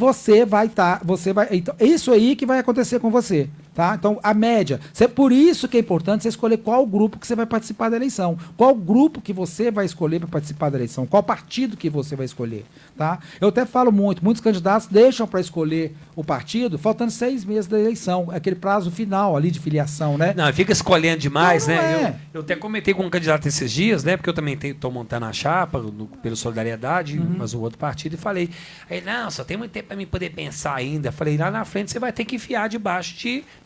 então, isso aí que vai acontecer com você, tá? Então, a média, por isso que é importante você escolher qual grupo que você vai participar da eleição, qual grupo que você vai escolher para participar da eleição, qual partido que você vai escolher, tá? Eu até falo muitos candidatos deixam para escolher o partido faltando 6 meses da eleição, aquele prazo final ali de filiação, né? Não, fica escolhendo demais, não né? Eu até comentei com um candidato esses dias, né? Porque eu também estou montando a chapa pelo Solidariedade, mas o outro partido, e falei, aí, não, só tem muito tempo para mim poder pensar ainda. Falei, lá na frente você vai ter que enfiar debaixo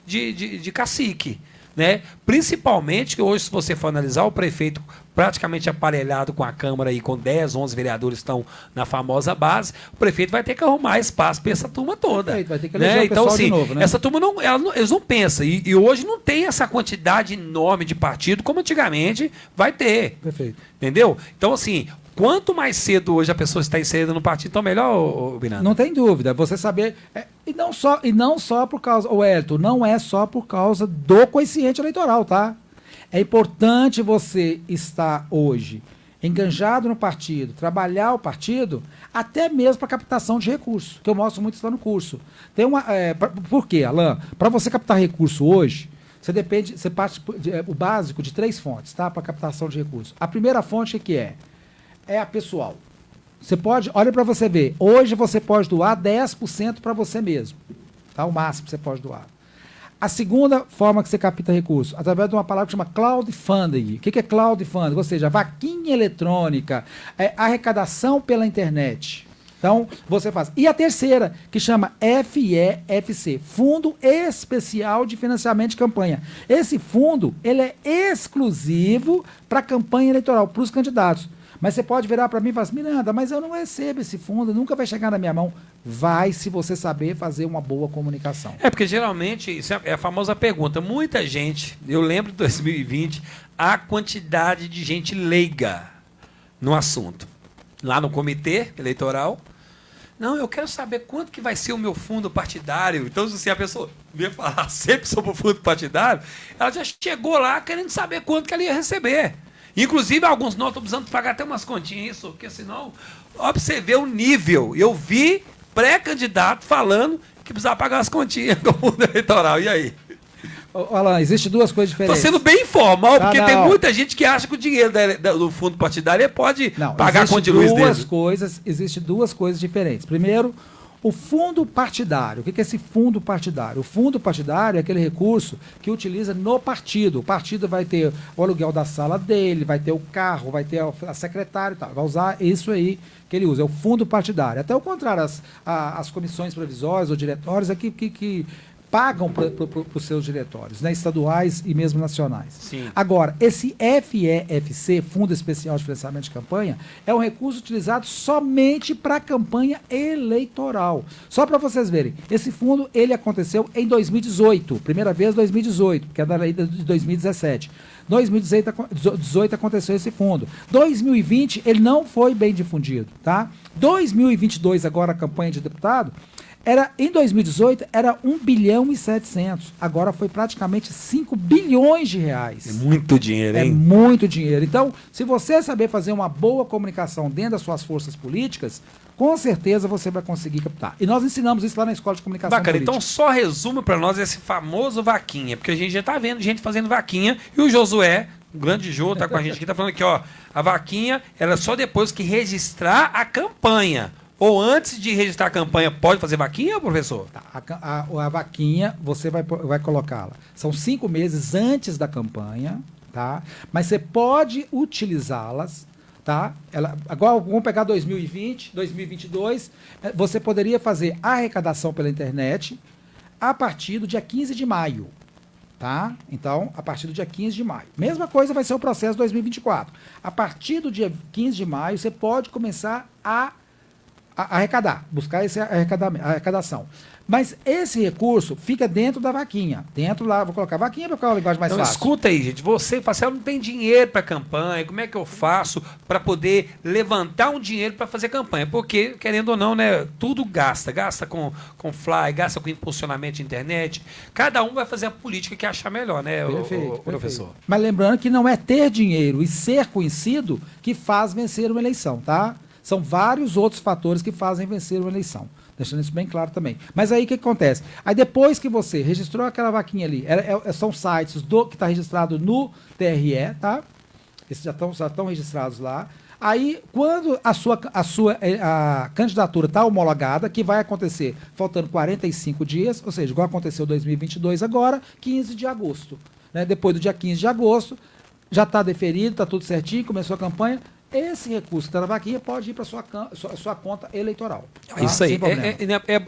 de cacique, né? Principalmente que hoje, se você for analisar, o prefeito praticamente aparelhado com a Câmara e com 10, 11 vereadores estão na famosa base, o prefeito vai ter que arrumar espaço para essa turma toda. Perfeito, vai ter que eleger o então, pessoal assim, de novo, né? essa turma eles não pensam. E hoje não tem essa quantidade enorme de partido como antigamente vai ter. Perfeito. Entendeu? Então, assim, quanto mais cedo hoje a pessoa está inserida no partido, então melhor, Binando. Não tem dúvida. Você saber. E não só por causa. O Elton, não é só por causa do coeficiente eleitoral, tá? É importante você estar hoje enganjado no partido, trabalhar o partido, até mesmo para captação de recursos, que eu mostro muito isso lá no curso. Tem por quê, Alain? Para você captar recurso hoje, você parte o básico de 3 fontes, tá? Para captação de recursos. A primeira fonte que é a pessoal. Você pode, olha para você ver, hoje você pode doar 10% para você mesmo, tá? O máximo que você pode doar. A segunda forma que você capta recursos, através de uma palavra que chama crowdfunding. O que é crowdfunding? Ou seja, vaquinha eletrônica, arrecadação pela internet. Então, você faz. E a terceira, que chama FEFC, Fundo Especial de Financiamento de Campanha. Esse fundo, ele é exclusivo para a campanha eleitoral, para os candidatos. Mas você pode virar para mim e falar assim, Miranda, mas eu não recebo esse fundo, nunca vai chegar na minha mão. Vai se você saber fazer uma boa comunicação. Porque geralmente, isso é a famosa pergunta, muita gente, eu lembro de 2020, a quantidade de gente leiga no assunto. Lá no comitê eleitoral, não, eu quero saber quanto que vai ser o meu fundo partidário. Então, se a pessoa vier falar sempre sobre o fundo partidário, ela já chegou lá querendo saber quanto que ela ia receber. Inclusive, alguns não estão precisando pagar até umas continhas, isso, porque senão, ó, pra você ver o nível. Eu vi pré-candidato falando que precisava pagar as continhas com o fundo eleitoral. E aí? Alain, existem 2 coisas diferentes. Estou sendo bem informal, porque tem muita gente que acha que o dinheiro do fundo partidário ele pode pagar a conta de luz dele. Existem 2 coisas diferentes. Primeiro, o fundo partidário. O que é esse fundo partidário? O fundo partidário é aquele recurso que utiliza no partido. O partido vai ter o aluguel da sala dele, vai ter o carro, vai ter a secretária e tal. Vai usar isso aí que ele usa. É o fundo partidário. Até o contrário, as comissões provisórias ou diretórios é que pagam para os seus diretórios, né, estaduais e mesmo nacionais. Sim. Agora, esse FEFC, Fundo Especial de Financiamento de Campanha, é um recurso utilizado somente para a campanha eleitoral. Só para vocês verem, esse fundo ele aconteceu em 2018, primeira vez em 2018, que é da lei de 2017. 2018 aconteceu esse fundo. 2020 ele não foi bem difundido, tá? 2022 agora a campanha de deputado em 2018 era 1 bilhão e 700. Agora foi praticamente 5 bilhões de reais. É muito dinheiro, hein? É muito dinheiro. Então, se você saber fazer uma boa comunicação dentro das suas forças políticas, com certeza você vai conseguir captar. E nós ensinamos isso lá na Escola de Comunicação Bacana, Política. então só resume para nós esse famoso vaquinha, porque a gente já está vendo gente fazendo vaquinha, e o Josué, o grande Jô, está com a gente aqui, está falando aqui, ó, a vaquinha era só depois que registrar a campanha. Ou antes de registrar a campanha, pode fazer vaquinha, professor? Tá, a vaquinha, você vai colocá-la. São 5 meses antes da campanha, tá? Mas você pode utilizá-las, tá? Agora, vamos pegar 2020, 2022, você poderia fazer a arrecadação pela internet a partir do dia 15 de maio. Tá? Então, a partir do dia 15 de maio. Mesma coisa vai ser o processo 2024. A partir do dia 15 de maio, você pode começar a arrecadar, buscar essa arrecadação. Mas esse recurso fica dentro da vaquinha. Dentro lá, vou colocar vaquinha para ficar uma linguagem mais fácil. Escuta aí, gente. Você fala assim, eu não tenho dinheiro para campanha, como é que eu faço para poder levantar um dinheiro para fazer campanha? Porque, querendo ou não, né, tudo gasta. Gasta com fly, gasta com impulsionamento de internet. Cada um vai fazer a política que achar melhor, né, perfeito. Professor? Mas lembrando que não é ter dinheiro e ser conhecido que faz vencer uma eleição, tá? São vários outros fatores que fazem vencer uma eleição. Deixando isso bem claro também. Mas aí o que acontece? Aí depois que você registrou aquela vaquinha ali, são sites que está registrado no TRE, tá? Esses já estão registrados lá. Aí, quando a candidatura está homologada, que vai acontecer faltando 45 dias, ou seja, igual aconteceu em 2022 agora, 15 de agosto. Né? Depois do dia 15 de agosto, já está deferido, está tudo certinho, começou a campanha. Esse recurso que está na vaquinha pode ir para a sua conta eleitoral. Tá? Isso aí.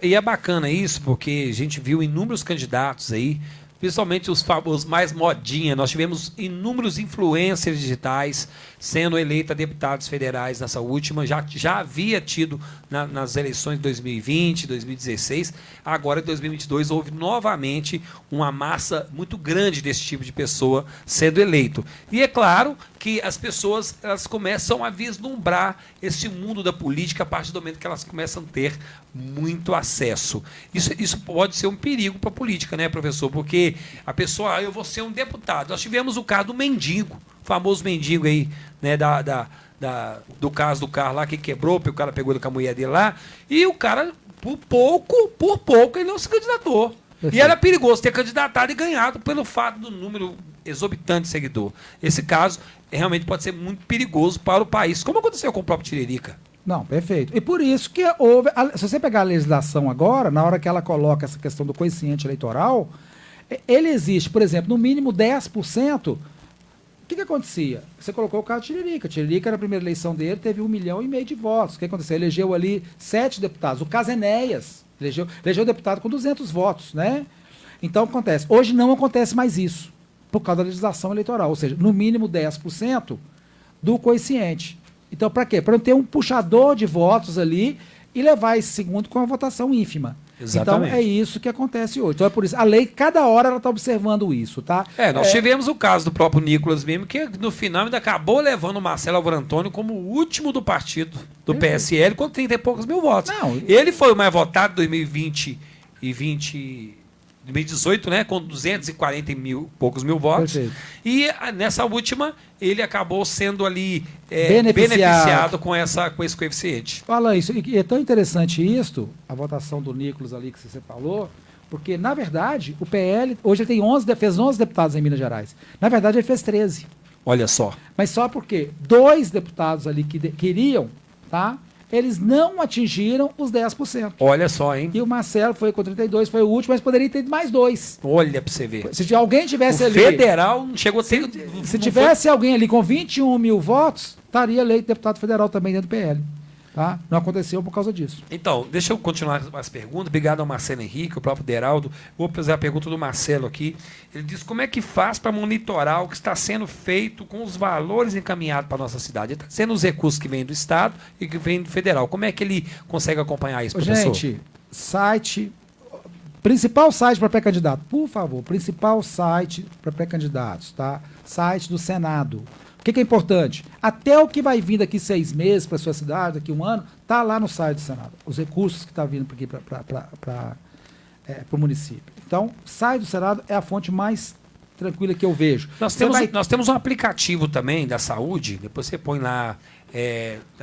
E é bacana isso, porque a gente viu inúmeros candidatos aí, principalmente os mais modinha. Nós tivemos inúmeros influencers digitais sendo eleitos deputados federais nessa última. Já havia tido nas eleições de 2020, 2016. Agora, em 2022, houve novamente uma massa muito grande desse tipo de pessoa sendo eleito. E é claro que as pessoas elas começam a vislumbrar esse mundo da política a partir do momento que elas começam a ter muito acesso. Isso pode ser um perigo para a política, né, professor? Porque a pessoa, eu vou ser um deputado. Nós tivemos o caso do mendigo, o famoso mendigo aí, né, do caso do carro lá que quebrou, porque o cara pegou ele com a mulher dele lá, e o cara, por pouco, ele não se candidatou. Perfeito. E era perigoso ter candidatado e ganhado pelo fato do número exorbitante de seguidor. Esse caso realmente pode ser muito perigoso para o país, como aconteceu com o próprio Tiririca. Não, perfeito. E por isso que houve. Se você pegar a legislação agora, na hora que ela coloca essa questão do coeficiente eleitoral, ele existe, por exemplo, no mínimo 10%. O que acontecia? Você colocou o caso do Tiririca. Tiririca, na primeira eleição dele, teve 1,5 milhão de votos. O que aconteceu? Elegeu ali 7 deputados. O caso Enéas elegeu deputado com 200 votos, né? Então, acontece. Hoje não acontece mais isso, por causa da legislação eleitoral. Ou seja, no mínimo 10% do coeficiente. Então, para quê? Para não ter um puxador de votos ali e levar esse segundo com uma votação ínfima. Exatamente. Então, é isso que acontece hoje. Então, é por isso. A lei, cada hora, ela está observando isso, tá? Nós tivemos o caso do próprio Nicolas mesmo, que no final ainda acabou levando o Marcelo Álvaro Antônio como o último do partido do PSL, com 30 e poucos mil votos. Não, ele foi o mais votado em 2018, né, com 240 poucos mil votos. Perfeito. E nessa última, ele acabou sendo ali Beneficiado com esse coeficiente. Fala isso. E é tão interessante isso, a votação do Nicolas ali que você falou, porque, na verdade, o PL, hoje ele tem fez 11 deputados em Minas Gerais. Na verdade, ele fez 13. Olha só. Mas só porque 2 deputados ali que queriam, tá? Eles não atingiram os 10%. Olha só, hein? E o Marcelo foi com 32, foi o último, mas poderia ter mais 2. Olha pra você ver. Se alguém tivesse o ali... federal não chegou a ter... Se tivesse alguém ali com 21 mil votos, estaria eleito deputado federal também dentro do PL. Tá? Não aconteceu por causa disso. Então, deixa eu continuar as perguntas. Obrigado ao Marcelo Henrique, o próprio Deraldo. Vou fazer a pergunta do Marcelo aqui. Ele diz como é que faz para monitorar o que está sendo feito com os valores encaminhados para a nossa cidade. Está sendo os recursos que vêm do Estado e que vêm do Federal. Como é que ele consegue acompanhar isso, professor? Gente, principal site para pré-candidato, por favor, principal site para pré-candidatos, tá? Site do Senado. O que é importante? Até o que vai vir daqui 6 meses para a sua cidade, daqui 1 ano, está lá no site do Senado. Os recursos que estão vindo aqui para o município. Então, o site do Senado é a fonte mais tranquila que eu vejo. Nós temos um aplicativo também da saúde, depois você põe lá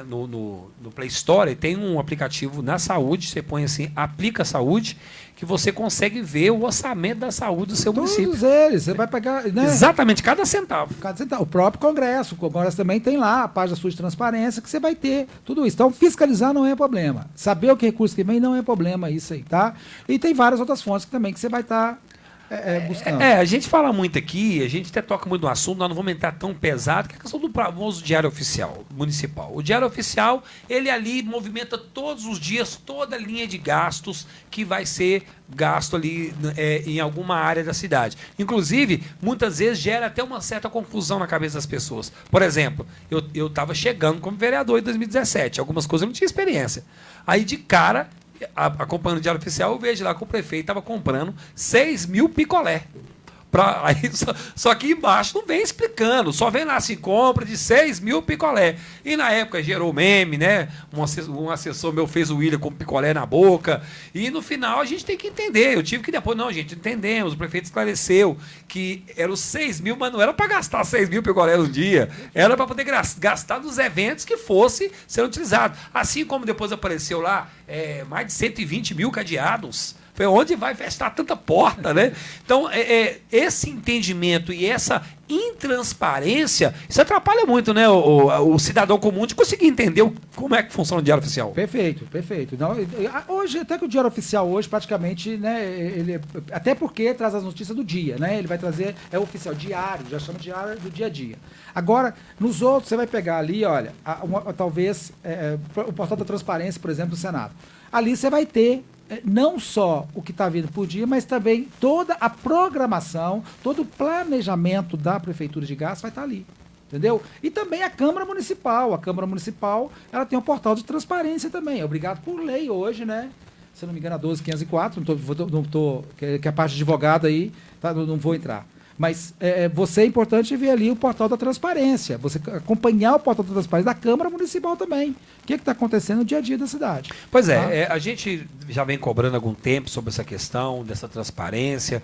no Play Store, tem um aplicativo na saúde, você põe assim, Aplica Saúde, que você consegue ver o orçamento da saúde do seu município. Todos eles, você vai pagar... Né? Exatamente, cada centavo. O próprio Congresso, o Congresso também tem lá a página sua de transparência que você vai ter tudo isso. Então, fiscalizar não é problema. Saber o que recurso que vem não é problema, isso aí, tá? E tem várias outras fontes também que você vai estar buscando. A gente fala muito aqui, a gente até toca muito no assunto, nós não vamos entrar tão pesado, que é a questão do famoso Diário Oficial Municipal. O Diário Oficial, ele ali movimenta todos os dias toda a linha de gastos que vai ser gasto ali em alguma área da cidade. Inclusive, muitas vezes gera até uma certa confusão na cabeça das pessoas. Por exemplo, eu estava chegando como vereador em 2017, algumas coisas eu não tinha experiência. Aí, de cara, acompanhando o Diário Oficial, eu vejo lá que o prefeito estava comprando 6 mil picolé. Só que embaixo não vem explicando, só vem lá assim, compra de 6 mil picolé. E na época gerou meme, né? Um assessor meu fez o William com picolé na boca. E no final a gente tem que entender. Eu tive que depois, não, gente, entendemos. O prefeito esclareceu que eram 6 mil, mas não era para gastar 6 mil picolé no dia. Era para poder gastar nos eventos que fosse ser utilizado. Assim como depois apareceu lá mais de 120 mil cadeados. Foi onde vai fechar tanta porta, né? Então, esse entendimento e essa intransparência, isso atrapalha muito, né? O cidadão comum de conseguir entender como é que funciona o Diário Oficial. Perfeito, perfeito. Não, hoje, até que o Diário Oficial hoje, praticamente, né, até porque traz as notícias do dia, né? Ele vai trazer, oficial, diário, já chama diário do dia a dia. Agora, nos outros, você vai pegar ali, olha, talvez, o portal da transparência, por exemplo, do Senado. Ali você vai ter não só o que está vindo por dia, mas também toda a programação, todo o planejamento da Prefeitura de Gastos vai estar ali. Entendeu? E também a Câmara Municipal. A Câmara Municipal, ela tem um portal de transparência também. É obrigado por lei hoje, né? Se eu não me engano, a 12.504, que é a parte de advogado aí, tá, não vou entrar. Mas você é importante ver ali o portal da transparência, você acompanhar o portal da transparência da Câmara Municipal também. O que está acontecendo no dia a dia da cidade. Pois a gente já vem cobrando há algum tempo sobre essa questão dessa transparência.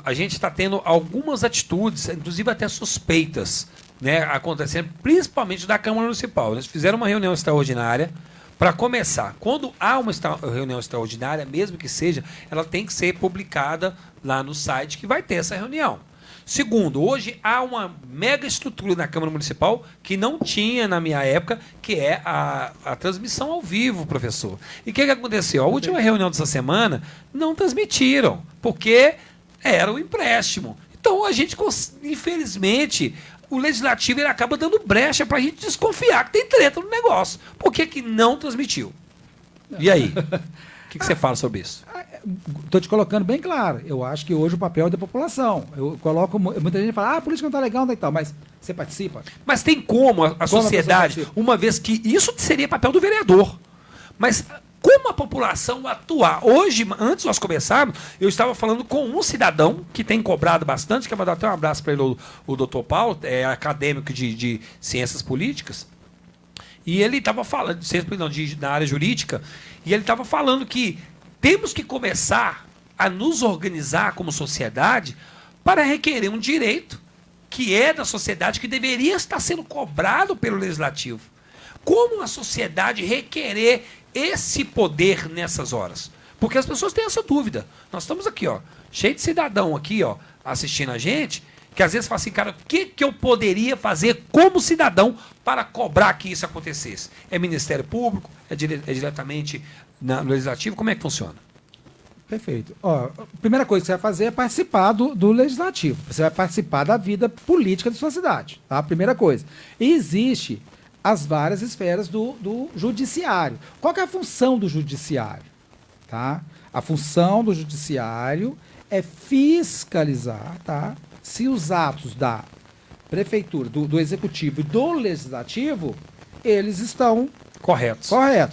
A gente está tendo algumas atitudes, inclusive até suspeitas, né, acontecendo, principalmente da Câmara Municipal. Eles fizeram uma reunião extraordinária para começar. Quando há uma reunião extraordinária, mesmo que seja, ela tem que ser publicada lá no site que vai ter essa reunião. Segundo, hoje há uma mega estrutura na Câmara Municipal que não tinha na minha época, que é a transmissão ao vivo, professor. E o que aconteceu? A última reunião dessa semana não transmitiram, porque era o empréstimo. Então, a gente, infelizmente, o Legislativo ele acaba dando brecha para a gente desconfiar que tem treta no negócio. Por que não transmitiu? E aí? O que você fala sobre isso? Estou te colocando bem claro. Eu acho que hoje o papel é da população. Eu coloco. Muita gente fala, a política não está legal, e tal, mas você participa? Mas tem como a sociedade, uma vez que isso seria papel do vereador. Mas como a população atuar? Hoje, antes de nós começarmos, eu estava falando com um cidadão que tem cobrado bastante, quero mandar até um abraço para ele, o doutor Paulo, é acadêmico de ciências políticas. E ele estava falando, na área jurídica, e ele estava falando que temos que começar a nos organizar como sociedade para requerer um direito que é da sociedade, que deveria estar sendo cobrado pelo Legislativo. Como a sociedade requerer esse poder nessas horas? Porque as pessoas têm essa dúvida. Nós estamos aqui, ó, cheio de cidadão aqui, ó, assistindo a gente, que às vezes fala assim, cara, o que eu poderia fazer como cidadão para cobrar que isso acontecesse? É Ministério Público? É diretamente no Legislativo? Como é que funciona? Perfeito. Ó, a primeira coisa que você vai fazer é participar do Legislativo. Você vai participar da vida política de sua cidade. Tá? Primeira coisa. E existe as várias esferas do judiciário. Qual que é a função do judiciário? Tá? A função do judiciário é fiscalizar, tá? Se os atos da prefeitura, do executivo e do legislativo, eles estão corretos,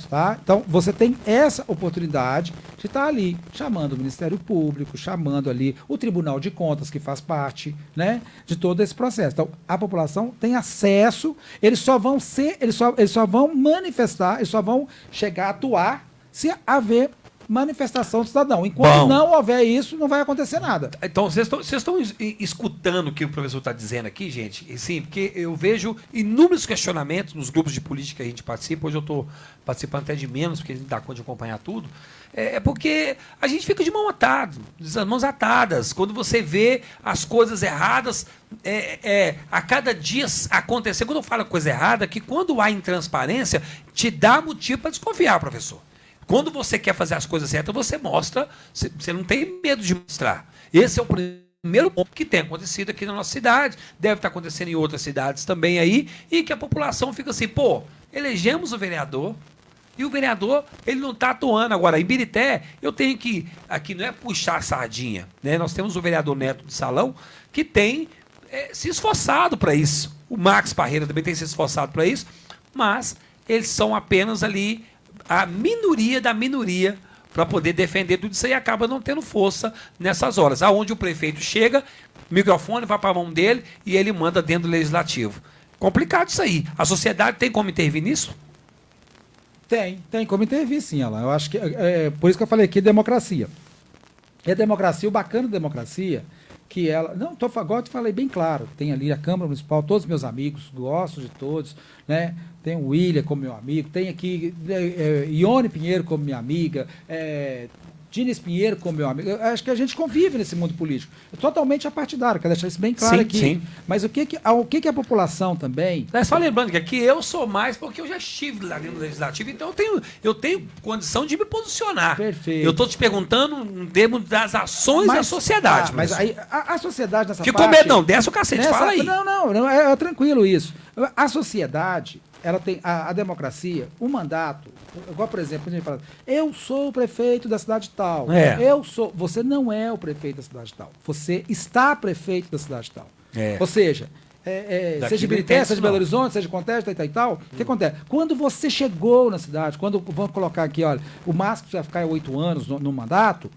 tá? Então, você tem essa oportunidade de estar ali, chamando o Ministério Público, chamando ali o Tribunal de Contas, que faz parte, né, de todo esse processo. Então, a população tem acesso, eles só vão manifestar, eles só vão chegar a atuar se haver manifestação do cidadão. Enquanto não houver isso, não vai acontecer nada. Então, vocês estão escutando o que o professor está dizendo aqui, gente? Sim, porque eu vejo inúmeros questionamentos nos grupos de política que a gente participa. Hoje eu estou participando até de menos, porque a gente dá conta de acompanhar tudo. Porque a gente fica de mãos atadas. Quando você vê as coisas erradas, a cada dia acontecer. Quando eu falo coisa errada, que quando há intransparência, te dá motivo para desconfiar, professor. Quando você quer fazer as coisas certas, você mostra, você não tem medo de mostrar. Esse é o primeiro ponto que tem acontecido aqui na nossa cidade, deve estar acontecendo em outras cidades também aí, e que a população fica assim, elegemos o vereador, e o vereador, ele não está atuando. Agora, em Birité, eu tenho que, aqui não é puxar a sardinha, né? Nós temos o vereador Neto de Salão, que tem se esforçado para isso. O Max Parreira também tem se esforçado para isso, mas eles são apenas ali a minoria da minoria para poder defender tudo isso e acaba não tendo força nessas horas. Aonde o prefeito chega, o microfone vai para a mão dele e ele manda dentro do legislativo. Complicado isso aí. A sociedade tem como intervir nisso? Tem como intervir, sim, Alan. Eu acho que por isso que eu falei aqui democracia. E a democracia, o bacana da democracia, que ela... Não, agora eu te falei bem claro. Tem ali a Câmara Municipal, todos os meus amigos, gosto de todos, né? Tem o William como meu amigo, tem aqui Ione Pinheiro como minha amiga, Diniz Pinheiro como meu amigo. Eu acho que a gente convive nesse mundo político. É totalmente apartidário, quero deixar isso bem claro aqui. Sim. Mas o que a população também... Só lembrando que aqui eu sou mais porque eu já estive lá dentro do Legislativo, então eu tenho condição de me posicionar. Perfeito. Eu estou te perguntando em termos das ações da sociedade. Mas aí, a sociedade nessa parte... Com medo não, desce o cacete, fala aí. Não, é tranquilo isso. A sociedade... Ela tem a democracia, o mandato, igual, por exemplo, a gente fala, eu sou o prefeito da cidade tal. Você não é o prefeito da cidade tal. Você está prefeito da cidade tal. Ou seja, seja de Birité, seja de Belo Horizonte, seja de Conteste, e tal. O que acontece? Quando você chegou na cidade, quando vamos colocar aqui, olha, o máximo que vai ficar 8 anos no mandato,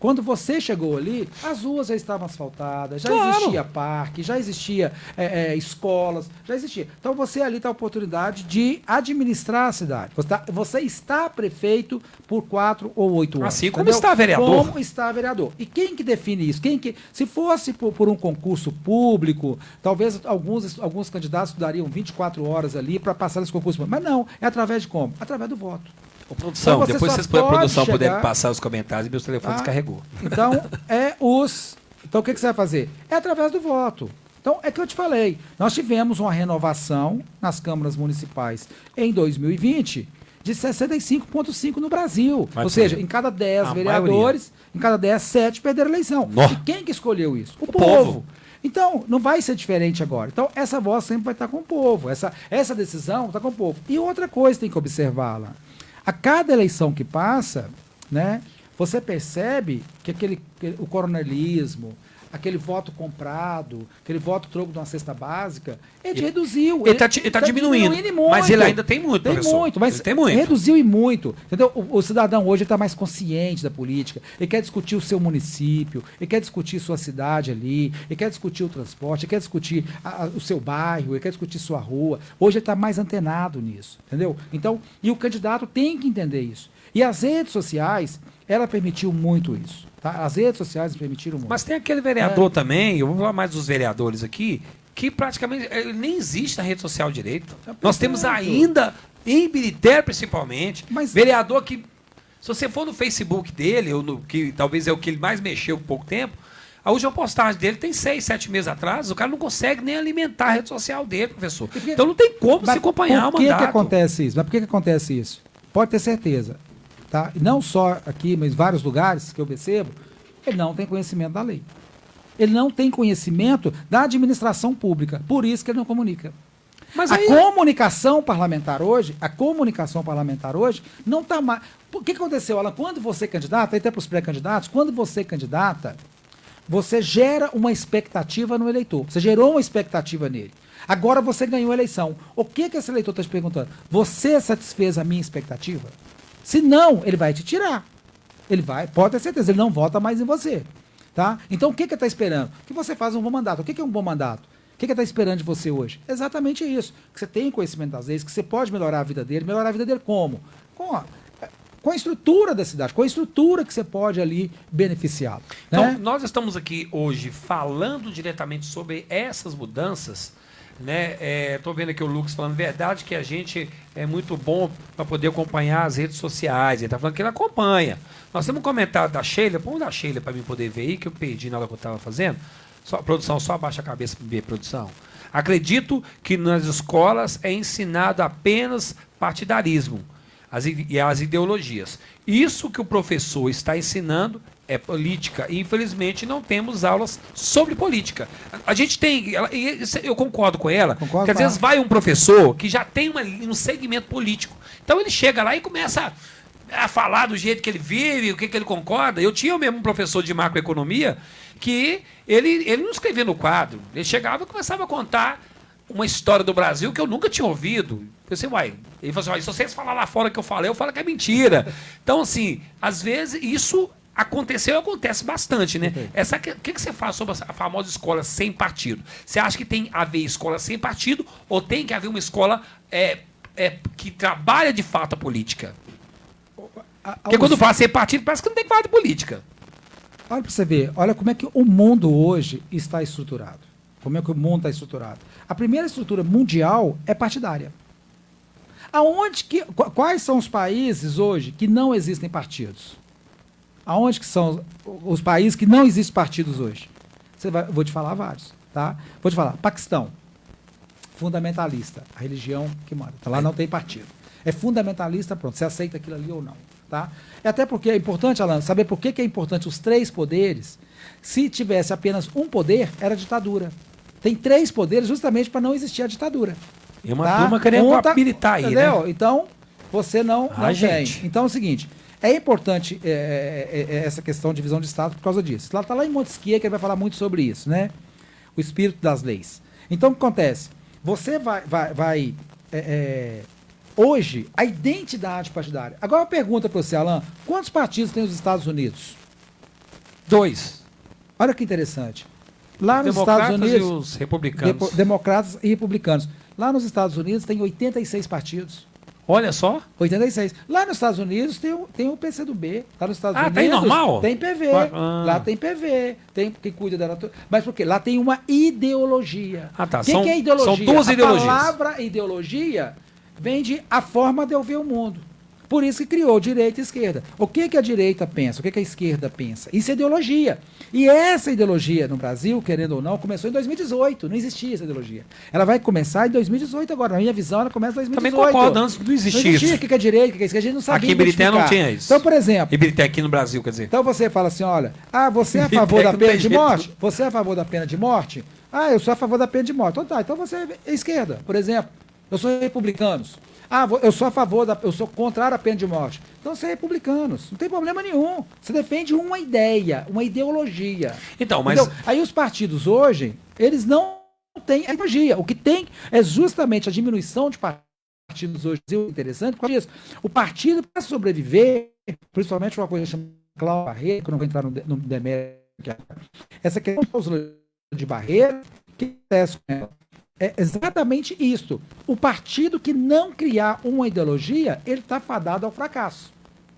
Quando você chegou ali, as ruas já estavam asfaltadas, já existia parque, já existia escolas, já existia. Então você ali tem a oportunidade de administrar a cidade. Você está prefeito por 4 ou 8 anos. Assim como está vereador. Como está vereador. E quem que define isso? Se fosse por um concurso público, talvez alguns candidatos dariam 24 horas ali para passar nesse concurso público. Mas não, é através de como? Através do voto. Ô, produção, Então, depois vocês a produção puderem passar os comentários, meu telefone descarregou. Então, Então, o que você vai fazer? É através do voto. Então, é que eu te falei. Nós tivemos uma renovação nas câmaras municipais em 2020 de 65,5% no Brasil. Ou seja, em cada 10 vereadores, em cada 10, 7 perderam a eleição. Nossa. E quem que escolheu isso? O povo. Então, não vai ser diferente agora. Então, essa voz sempre vai estar com o povo. Essa decisão está com o povo. E outra coisa tem que observar lá. A cada eleição que passa, né, você percebe que o coronelismo, aquele voto comprado, aquele voto troco de uma cesta básica, ele reduziu. Ele está diminuindo, muito, mas ele ainda tem muito, professor. Tem muito, mas tem muito. Reduziu e muito. Entendeu? O cidadão hoje está mais consciente da política, ele quer discutir o seu município, ele quer discutir sua cidade ali, ele quer discutir o transporte, ele quer discutir o seu bairro, ele quer discutir sua rua. Hoje ele está mais antenado nisso, entendeu? Então, e o candidato tem que entender isso. E as redes sociais, ela permitiu muito isso. Tá? As redes sociais permitiram muito. Mas tem aquele vereador também, eu vou falar mais dos vereadores aqui, que praticamente nem existe na rede social direito. Nós temos ainda, em Ibirité principalmente, vereador que, se você for no Facebook dele, que talvez é o que ele mais mexeu por pouco tempo, a última postagem dele tem 6, 7 meses atrás, o cara não consegue nem alimentar a rede social dele, professor. Então não tem como se acompanhar o mandato. Por que acontece isso? Mas por que acontece isso? Pode ter certeza. Tá? Não só aqui, mas em vários lugares que eu percebo, ele não tem conhecimento da lei. Ele não tem conhecimento da administração pública. Por isso que ele não comunica. Mas a comunicação parlamentar hoje não está mais. O que aconteceu, Alan? Quando você candidata, até para os pré-candidatos, quando você candidata, você gera uma expectativa no eleitor. Você gerou uma expectativa nele. Agora você ganhou a eleição. O que esse eleitor está te perguntando? Você satisfez a minha expectativa? Se não, ele vai te tirar. Pode ter certeza, ele não vota mais em você. Tá? Então, o que ele está esperando? Que você faça um bom mandato. O que é um bom mandato? O que ele está esperando de você hoje? Exatamente isso. Que você tenha conhecimento das leis, que você pode melhorar a vida dele. Melhorar a vida dele como? Com a estrutura da cidade, com a estrutura que você pode ali beneficiá-lo. Então, né? Nós estamos aqui hoje falando diretamente sobre essas mudanças. Estou vendo aqui o Lucas falando verdade, que a gente é muito bom para poder acompanhar as redes sociais. Ele está falando que ele acompanha. Nós temos um comentário da Sheila, põe da Sheila para mim poder ver aí, que eu perdi na hora que eu estava fazendo. Produção, só abaixa a cabeça para ver, produção. Acredito que nas escolas é ensinado apenas partidarismo e as ideologias. Isso que o professor está ensinando é política. E, infelizmente, não temos aulas sobre política. A gente tem... Eu concordo com ela, que às vezes vai um professor que já tem um segmento político. Então, ele chega lá e começa a falar do jeito que ele vive, o que ele concorda. Eu tinha mesmo um professor de macroeconomia que ele não escrevia no quadro. Ele chegava e começava a contar uma história do Brasil que eu nunca tinha ouvido. Eu pensei, ele falou assim, se vocês falar lá fora que eu falo que é mentira. Então, assim, às vezes isso aconteceu e acontece bastante, né? O que você fala sobre a famosa escola sem partido? Você acha que tem a ver escola sem partido ou tem que haver uma escola que trabalha de fato a política? Porque quando fala sem partido, parece que não tem que falar de política. Olha para você ver, olha como é que o mundo hoje está estruturado. Como é que o mundo está estruturado? A primeira estrutura mundial é partidária. Quais são os países hoje que não existem partidos? Aonde que são os países que não existem partidos hoje? Vou te falar vários, tá? Vou te falar, Paquistão, fundamentalista, a religião que manda. Então, lá não tem partido. É fundamentalista, pronto, você aceita aquilo ali ou não, tá? E até porque é importante, Alan, saber por que é importante os 3 poderes. Se tivesse apenas um poder, era ditadura. Tem 3 poderes justamente para não existir a ditadura. E uma turma querendo habilitar aí, entendeu? né? Então, você não tem. Gente. Então é o seguinte, é importante essa questão de divisão de Estado por causa disso. Lá está lá em Montesquieu que ele vai falar muito sobre isso, né? O espírito das leis. Então, o que acontece? Você vai hoje, a identidade partidária. Agora, uma pergunta para você, Alan. Quantos partidos tem os Estados Unidos? Dois. Olha que interessante. Lá nos Democratas Estados Unidos, e os republicanos. democratas e republicanos. Lá nos Estados Unidos tem 86 partidos. Olha só. 86. Lá nos Estados Unidos tem o PCdoB. Lá nos Estados Unidos tem normal? tem PV. Ah. Lá tem PV. Tem que cuida da natureza. Mas por quê? Lá tem uma ideologia. Ah, tá. O que é ideologia? São duas ideologias. A palavra ideologia vem de a forma de eu ver o mundo. Por isso que criou direita e esquerda. O que a direita pensa? O que a esquerda pensa? Isso é ideologia. E essa ideologia no Brasil, querendo ou não, começou em 2018. Não existia essa ideologia. Ela vai começar em 2018 agora. Na minha visão, ela começa em 2018. Também concordo, antes não existia isso. O que é direita, o que é esquerda, a gente não sabia. Aqui em Ibirité não tinha isso. Então, por exemplo... Ibirité aqui no Brasil, quer dizer. Então você fala assim, olha, você é a favor da pena de morte? Você é a favor da pena de morte? Eu sou a favor da pena de morte. Então tá, então você é esquerda, por exemplo. Eu sou republicanos. Eu sou a favor eu sou contrário à pena de morte. Então você é republicanos. Não tem problema nenhum. Você defende uma ideia, uma ideologia. Então, mas... Aí os partidos hoje, eles não têm ideologia. O que tem é justamente a diminuição de partidos hoje. Interessante, por isso. O partido, para sobreviver, principalmente uma coisa chamada Cláudio Barreira, que eu não vou entrar no demérito, essa questão de barreira, que acontece com ela? É exatamente isso. O partido que não criar uma ideologia, ele está fadado ao fracasso.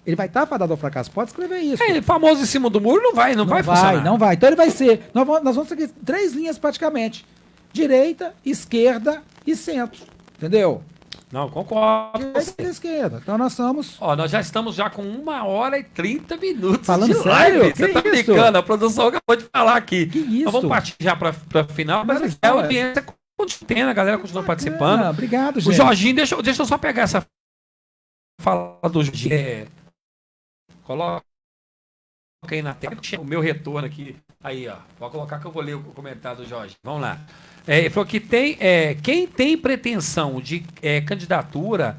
Ele vai estar fadado ao fracasso. Pode escrever isso. Famoso em cima do muro não vai funcionar. Não vai. Então ele vai ser... Nós vamos seguir 3 linhas praticamente. Direita, esquerda e centro. Entendeu? Não, concordo. Direita e esquerda. Então nós somos... Nós já estamos com 1h30 falando de sério? live. Você tá brincando. A produção acabou de falar aqui. Que isso? Nós vamos partir já para final, mas a audiência continua, a galera continua participando. Obrigado, gente. O Jorginho, deixa eu só pegar essa fala do Jorginho. Coloca aí na tela o meu retorno aqui. Aí, ó. Pode colocar que eu vou ler o comentário do Jorge. Vamos lá. Ele falou que quem tem pretensão de candidatura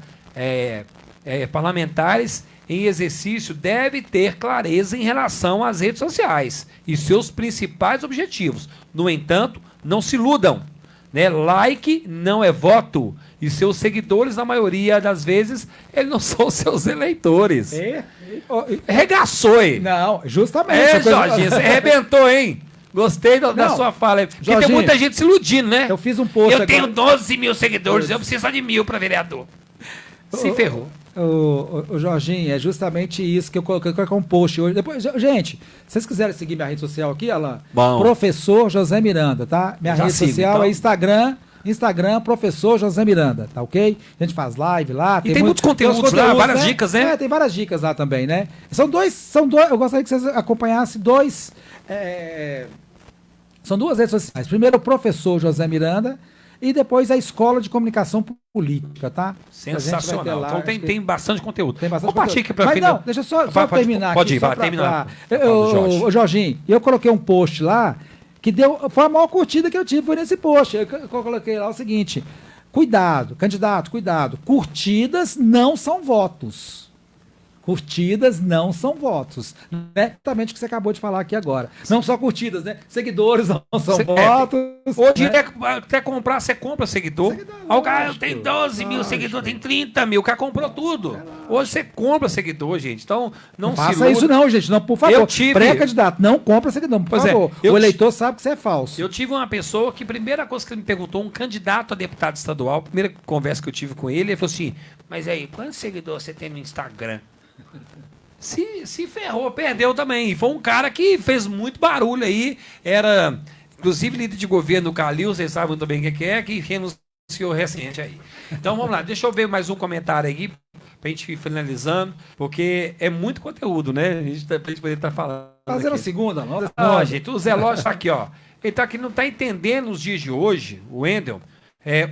parlamentares em exercício deve ter clareza em relação às redes sociais e seus principais objetivos. No entanto, não se iludam. Like não é voto. E seus seguidores, na maioria das vezes, eles não são seus eleitores. Regaçou, hein? Não, justamente. Jorginho, você arrebentou, hein? Gostei da sua fala aí. Porque Jorginho, tem muita gente se iludindo, né? Eu fiz um post agora. Tenho 12 mil seguidores, eu preciso só de 1.000 para vereador. Se ferrou. O Jorginho, é justamente isso que eu coloquei um post hoje. Depois, gente, se vocês quiserem seguir minha rede social aqui, Alan, Professor José Miranda, tá? Minha rede social é Instagram, Professor José Miranda, tá ok? A gente faz live lá. Tem muitos conteúdos lá, várias dicas, né? Tem várias dicas lá também, né? São dois, eu gostaria que vocês acompanhassem são 2 redes sociais. Primeiro o Professor José Miranda e depois a Escola de Comunicação Política, tá? Sensacional. Lá, então tem bastante conteúdo. Tem bastante conteúdo. Aqui pra Mas não, deixa só terminar pode aqui. Pode ir, vai terminar. Ô Jorginho, eu coloquei um post lá que foi a maior curtida que eu tive, foi nesse post. Eu coloquei lá o seguinte: cuidado, candidato, cuidado. Curtidas não são votos. Curtidas não são votos. Exatamente o que você acabou de falar aqui agora. Não só curtidas, né? Seguidores não são votos. Hoje, até comprar, você compra seguidor. O cara tem 12 mil seguidores, tem 30 mil. O cara comprou tudo. Hoje você compra seguidor, gente. Então, não se faça isso não, gente. Não, por favor. Pré-candidato, não compra seguidor, por favor. O eleitor sabe que isso é falso. Eu tive uma pessoa que, primeira coisa que ele me perguntou, um candidato a deputado estadual, primeira conversa que eu tive com ele falou assim, mas aí, quantos seguidores você tem no Instagram? Se ferrou, perdeu também. E foi um cara que fez muito barulho aí. Era, inclusive, líder de governo do Calil, vocês sabem muito bem o que é, que renunciou recente aí. Então vamos lá, deixa eu ver mais um comentário aí, pra gente ir finalizando, porque é muito conteúdo, né? Pra gente poder estar falando. Fazendo a segunda, não? Gente, o Zé Lógico tá aqui, ó. Ele tá aqui, não tá entendendo nos dias de hoje, o Wendel.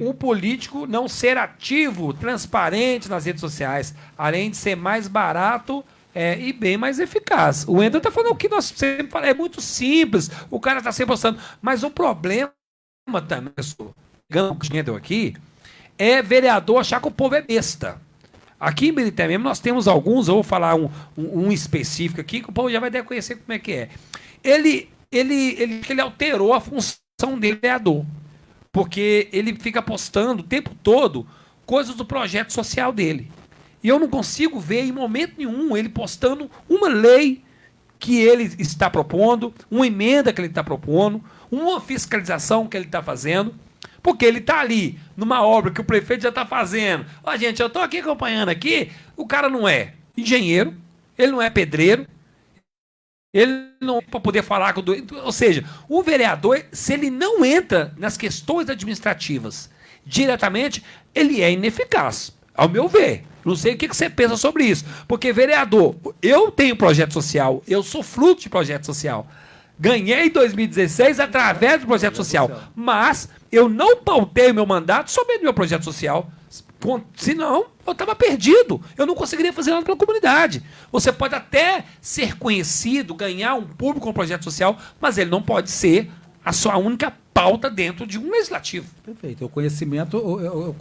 Um político não ser ativo, transparente nas redes sociais, além de ser mais barato e bem mais eficaz. O Wendel está falando o que nós sempre falamos, é muito simples, o cara está sempre postando, mas o problema também, pegando o Wendel aqui, é vereador achar que o povo é besta. Aqui em Ibirité mesmo nós temos alguns, eu vou falar um específico aqui, que o povo já vai deve conhecer como é que é. Ele alterou a função dele, vereador. Porque ele fica postando o tempo todo coisas do projeto social dele. E eu não consigo ver em momento nenhum ele postando uma lei que ele está propondo, uma emenda que ele está propondo, uma fiscalização que ele está fazendo, porque ele está ali numa obra que o prefeito já está fazendo. Ó, gente, eu estou aqui acompanhando aqui, o cara não é engenheiro, ele não é pedreiro, ele não é para poder falar com o doente. Ou seja, o vereador, se ele não entra nas questões administrativas diretamente, ele é ineficaz, ao meu ver. Não sei o que você pensa sobre isso. Porque, vereador, eu tenho projeto social, eu sou fruto de projeto social. Ganhei em 2016 através do projeto social. Mas eu não pautei o meu mandato sobre o meu projeto social. Senão, eu estava perdido. Eu não conseguiria fazer nada pela comunidade. Você pode até ser conhecido, ganhar um público com um projeto social, mas ele não pode ser a sua única pauta dentro de um legislativo. Perfeito. O conhecimento,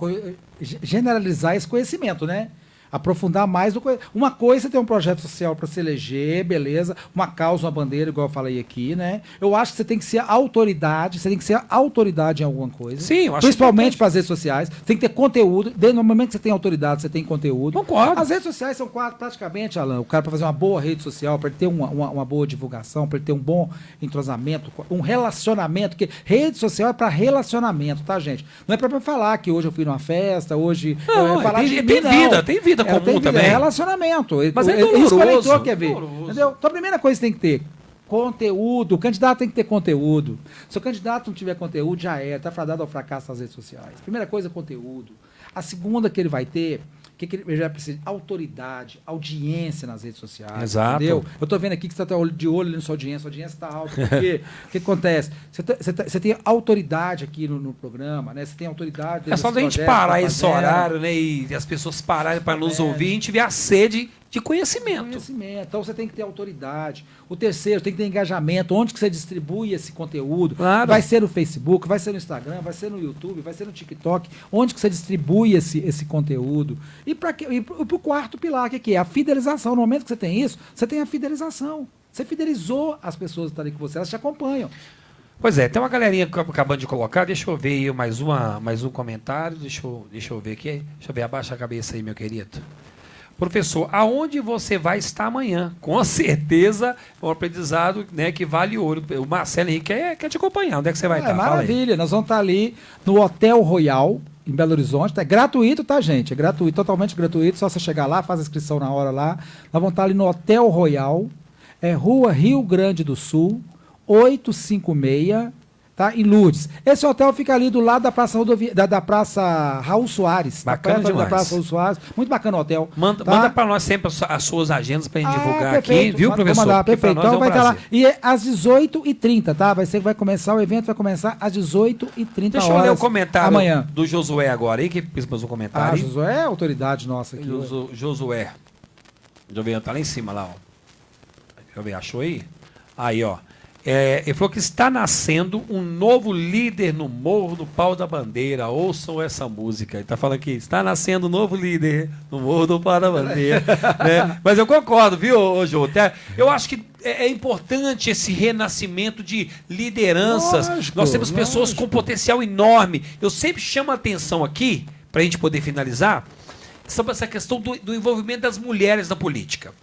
generalizar esse conhecimento, né? Aprofundar mais do conhecimento. Uma coisa é ter um projeto social para se eleger, beleza. Uma causa, uma bandeira, igual eu falei aqui, né? Eu acho que você tem que ser autoridade, você tem que ser autoridade em alguma coisa. Sim, eu acho. Principalmente para as redes sociais. Tem que ter conteúdo. No momento que você tem autoridade, você tem conteúdo. Concordo. As redes sociais são praticamente, Alan, o cara para fazer uma boa rede social, para ele ter uma boa divulgação, para ele ter um bom entrosamento, um relacionamento, porque rede social é para relacionamento, tá, gente? Não é para falar que hoje eu fui numa festa, hoje... Não, falar tem vida comum também. É relacionamento. Mas é isso que o doloroso. eleitor quer ver. Entendeu? Então a primeira coisa que tem que ter, conteúdo. O candidato tem que ter conteúdo. Se o candidato não tiver conteúdo, já é. Está fadado ao fracasso nas redes sociais. Primeira coisa, conteúdo. A segunda que ele vai ter, que ele já precisa? Autoridade, audiência nas redes sociais. Exato. Entendeu? Eu estou vendo aqui que você está de olho na sua audiência está alta. Porque o que acontece? Você tem autoridade aqui no programa, né? Você tem autoridade. É só da gente parar esse horário, né? E as pessoas pararem para nos ouvir e a gente ver a sede de conhecimento. Então você tem que ter autoridade. O terceiro, tem que ter engajamento. Onde que você distribui esse conteúdo? Claro. Vai ser no Facebook, vai ser no Instagram, vai ser no YouTube, vai ser no TikTok. Onde que você distribui esse conteúdo? E para o quarto pilar, que é a fidelização. No momento que você tem isso, você tem a fidelização. Você fidelizou as pessoas que estão ali com você, elas te acompanham. Pois é, tem uma galerinha que eu acabando de colocar, deixa eu ver aí mais um comentário, deixa eu ver aqui, deixa eu ver, abaixa a cabeça aí, meu querido. Professor, aonde você vai estar amanhã? Com certeza é um aprendizado, né, que vale ouro. O Marcelo Henrique quer te acompanhar. Onde é que você vai estar? Maravilha, nós vamos estar ali no Hotel Royal, em Belo Horizonte. É gratuito, tá, gente? É gratuito, totalmente gratuito. Só você chegar lá, faz a inscrição na hora lá. Nós vamos estar ali no Hotel Royal, Rua Rio Grande do Sul, 856, tá? Em Lourdes. Esse hotel fica ali do lado da Praça da Praça Raul Soares. Bacana demais. Da Praça Raul Soares. Muito bacana o hotel. Manda para nós sempre as suas agendas para a gente divulgar perfeito. aqui, viu, professor? Mandar, perfeito. Então vai estar lá. E é às 18h30, tá? Vai começar, o evento vai começar às 18h30. Deixa eu ler o comentário amanhã. do Josué agora aí, que fez um comentário. Josué é autoridade nossa aqui. Josué. Deixa eu ver, tá lá em cima lá, ó. Deixa eu ver, achou aí? Aí, ó. Ele falou que está nascendo um novo líder no Morro do Pau da Bandeira. Ouçam essa música. Ele está falando aqui, está nascendo um novo líder no Morro do Pau da Bandeira. Né? Mas eu concordo, viu, Jô? Eu acho que é importante esse renascimento de lideranças. Nós temos pessoas com potencial enorme. Eu sempre chamo a atenção aqui, para a gente poder finalizar, sobre essa questão do envolvimento das mulheres na política.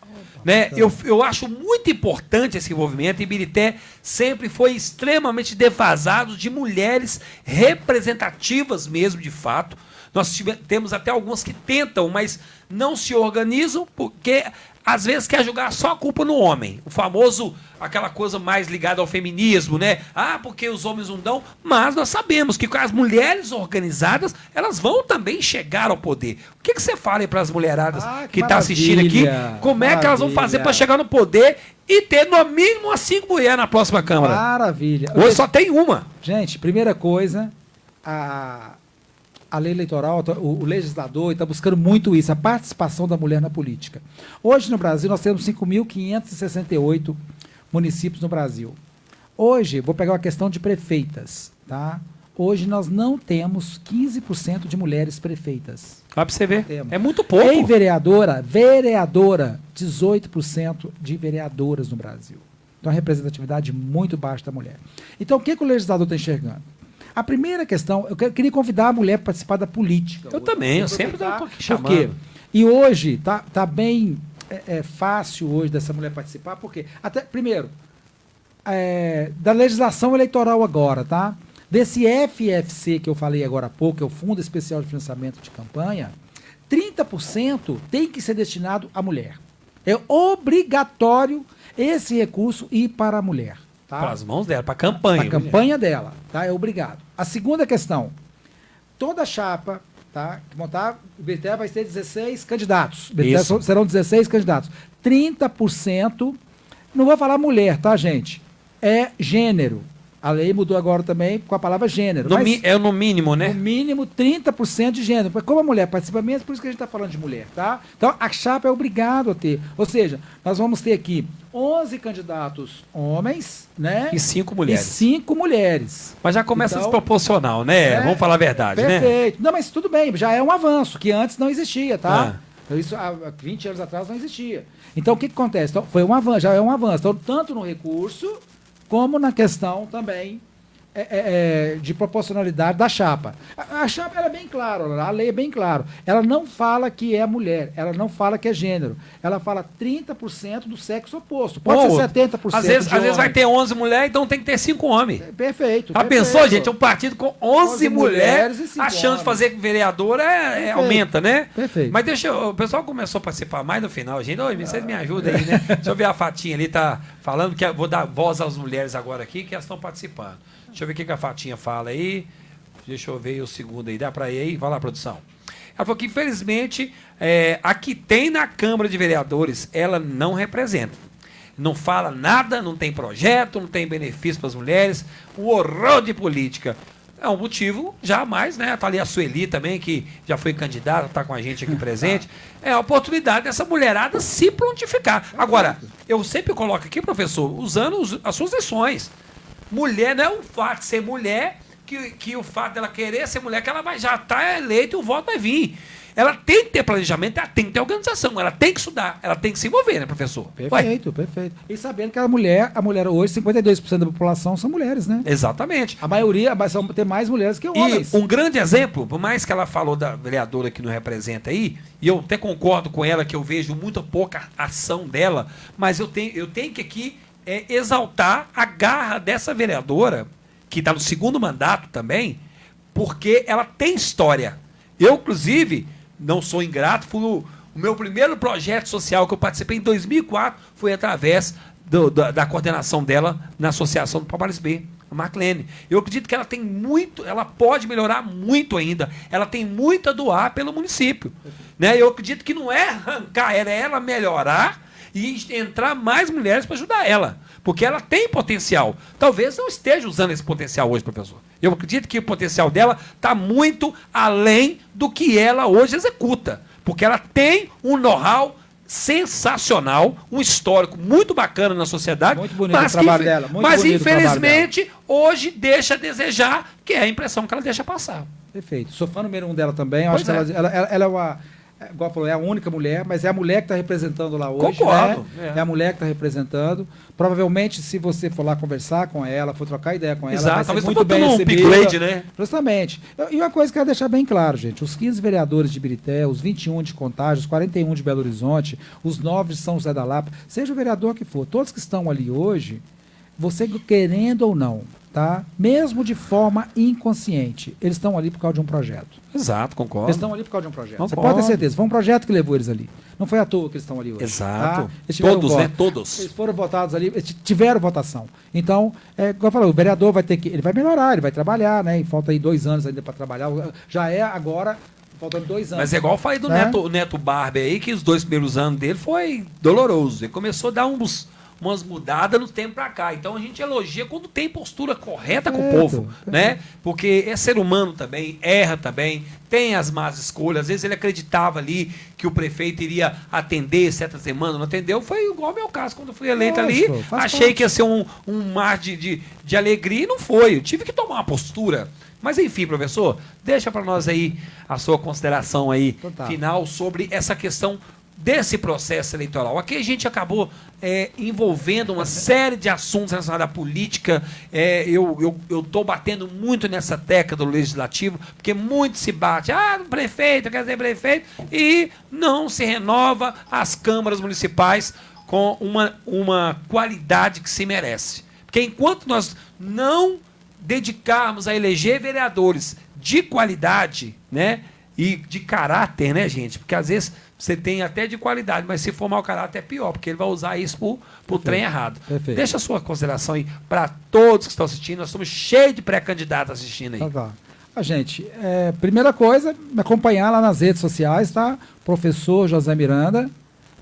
Né? Eu acho muito importante esse envolvimento. Ibirité sempre foi extremamente defasado de mulheres representativas mesmo, de fato. Nós temos até algumas que tentam, mas não se organizam porque às vezes quer jogar só a culpa no homem. O famoso, aquela coisa mais ligada ao feminismo, né? Porque os homens não dão. Mas nós sabemos que as mulheres organizadas, elas vão também chegar ao poder. O que você fala aí para as mulheradas que estão assistindo aqui? Como é que elas vão fazer para chegar no poder e ter no mínimo umas 5 mulheres na próxima Câmara? Maravilha. Hoje só tem uma. Gente, primeira coisa, a lei eleitoral, o legislador está buscando muito isso, a participação da mulher na política. Hoje no Brasil nós temos 5.568 municípios no Brasil. Hoje, vou pegar uma questão de prefeitas, tá? Hoje nós não temos 15% de mulheres prefeitas. Vai para você ver, é muito pouco. Em vereadora, 18% de vereadoras no Brasil. Então, a representatividade muito baixa da mulher. Então, o que o legislador está enxergando? A primeira questão, eu queria convidar a mulher para participar da política. Eu também, eu sempre estou aqui chamando. Por quê? E hoje está bem fácil hoje dessa mulher participar, porque, até, primeiro, da legislação eleitoral agora, tá? Desse FFC que eu falei agora há pouco, que é o Fundo Especial de Financiamento de Campanha, 30% tem que ser destinado à mulher. É obrigatório esse recurso ir para a mulher. Tá? Para as mãos dela, para a campanha. Para a campanha dela, tá? É obrigado. A segunda questão, toda chapa, tá? Que montar, o BTE vai ter 16 candidatos. BTE serão 16 candidatos. 30%, não vou falar mulher, tá, gente? É gênero. A lei mudou agora também com a palavra gênero. É no mínimo, né? No mínimo 30% de gênero. Como a mulher participa menos, por isso que a gente está falando de mulher, tá? Então, a chapa é obrigado a ter. Ou seja, nós vamos ter aqui 11 candidatos homens, né? E 5 mulheres. E 5 mulheres. Mas já começa desproporcional, né? Vamos falar a verdade, perfeito. né? Perfeito. Não, mas tudo bem, já é um avanço, que antes não existia, tá? Isso há 20 anos atrás não existia. Então, o que acontece? Então, foi um avanço, já é um avanço. Então, tanto no recurso, como na questão também de proporcionalidade da chapa. A chapa ela é bem clara, a lei é bem clara. Ela não fala que é mulher, ela não fala que é gênero. Ela fala 30% do sexo oposto. Pode ser 70%. Às vezes vai ter 11 mulheres, então tem que ter 5 homens. Perfeito. Já pensou, gente? Um partido com 11 mulheres, e 5 a chance de fazer vereadora aumenta, né? Perfeito. Mas o pessoal começou a participar mais no final, gente. Vocês me ajudam aí, né? Deixa eu ver a Fatinha ali, tá falando que vou dar voz às mulheres agora aqui, que elas estão participando. Deixa eu ver o que a Fatinha fala aí. Deixa eu ver o segundo aí. Dá para ir aí? Vai lá, produção. Ela falou que, infelizmente, a que tem na Câmara de Vereadores, ela não representa. Não fala nada, não tem projeto, não tem benefício para as mulheres. O horror de política. É um motivo, jamais, né? Está ali a Sueli também, que já foi candidata, está com a gente aqui presente. É a oportunidade dessa mulherada se prontificar. Agora, eu sempre coloco aqui, professor, usando as suas lições. Mulher não é o fato de ser mulher, que o fato dela querer ser mulher, que ela já está eleita e o voto vai vir. Ela tem que ter planejamento, ela tem que ter organização, ela tem que estudar, ela tem que se envolver, né, professor? Perfeito, perfeito. E sabendo que a mulher hoje, 52% da população são mulheres, né? Exatamente. A maioria, tem mais mulheres que homens. E um grande exemplo, por mais que ela falou da vereadora que não representa aí, e eu até concordo com ela que eu vejo muito pouca ação dela, mas eu tenho que aqui exaltar a garra dessa vereadora, que está no segundo mandato também, porque ela tem história. Eu, inclusive, não sou ingrato, o meu primeiro projeto social que eu participei em 2004 foi através da coordenação dela na Associação do Palmares B, a Marclene. Eu acredito que ela tem muito, ela pode melhorar muito ainda, ela tem muito a doar pelo município. Né? Eu acredito que não é arrancar, é ela melhorar e entrar mais mulheres para ajudar ela. Porque ela tem potencial. Talvez não esteja usando esse potencial hoje, professor. Eu acredito que o potencial dela está muito além do que ela hoje executa. Porque ela tem um know-how sensacional, um histórico muito bacana na sociedade. Muito bonito o trabalho dela. Mas infelizmente, hoje deixa a desejar, que é a impressão que ela deixa passar. Perfeito. Sou fã número 1 dela também. Eu acho que ela é uma... Igual falou, é a única mulher, mas é a mulher que está representando lá hoje. Concordo. Né? É a mulher que está representando. Provavelmente, se você for lá conversar com ela, for trocar ideia com ela, exato, vai ser muito bem recebida. Upgrade, né? Justamente. E uma coisa que eu quero deixar bem claro, gente. Os 15 vereadores de Ibirité, os 21 de Contagem, os 41 de Belo Horizonte, os 9 de São José da Lapa, seja o vereador que for, todos que estão ali hoje, você querendo ou não, tá? Mesmo de forma inconsciente, eles estão ali por causa de um projeto. Exato, concordo. Eles estão ali por causa de um projeto. Concordo. Você pode ter certeza. Foi um projeto que levou eles ali. Não foi à toa que eles estão ali hoje. Exato. Tá? Todos, né? Todos. Eles foram votados ali, eles tiveram votação. Então, como eu falei, o vereador vai ter que. Ele vai melhorar, ele vai trabalhar, né? E falta aí 2 anos ainda para trabalhar. Já é agora. Faltando 2 anos. Mas é igual eu falei do Neto Barber aí, que os 2 primeiros anos dele foi doloroso. Ele começou a dar umas mudadas no tempo pra cá. Então a gente elogia quando tem postura correta com o povo, né? Porque é ser humano também, erra também, tem as más escolhas. Às vezes ele acreditava ali que o prefeito iria atender certas demandas, não atendeu. Foi igual ao meu caso, quando eu fui eleito ali, achei que ia ser um mar de alegria e não foi. Eu tive que tomar uma postura. Mas enfim, professor, deixa para nós aí a sua consideração aí final sobre essa questão desse processo eleitoral. Aqui a gente acabou envolvendo uma série de assuntos relacionados à política. Eu estou batendo muito nessa tecla do legislativo, porque muito se bate. Prefeito, quer dizer prefeito, e não se renova as câmaras municipais com uma qualidade que se merece. Porque enquanto nós não dedicarmos a eleger vereadores de qualidade, né, e de caráter, né, gente? Porque às vezes você tem até de qualidade, mas se for mau caráter é pior, porque ele vai usar isso pro trem errado. Perfeito. Deixa a sua consideração aí para todos que estão assistindo. Nós estamos cheios de pré-candidatos assistindo aí. Tá. Gente, primeira coisa, me acompanhar lá nas redes sociais, tá? Professor José Miranda,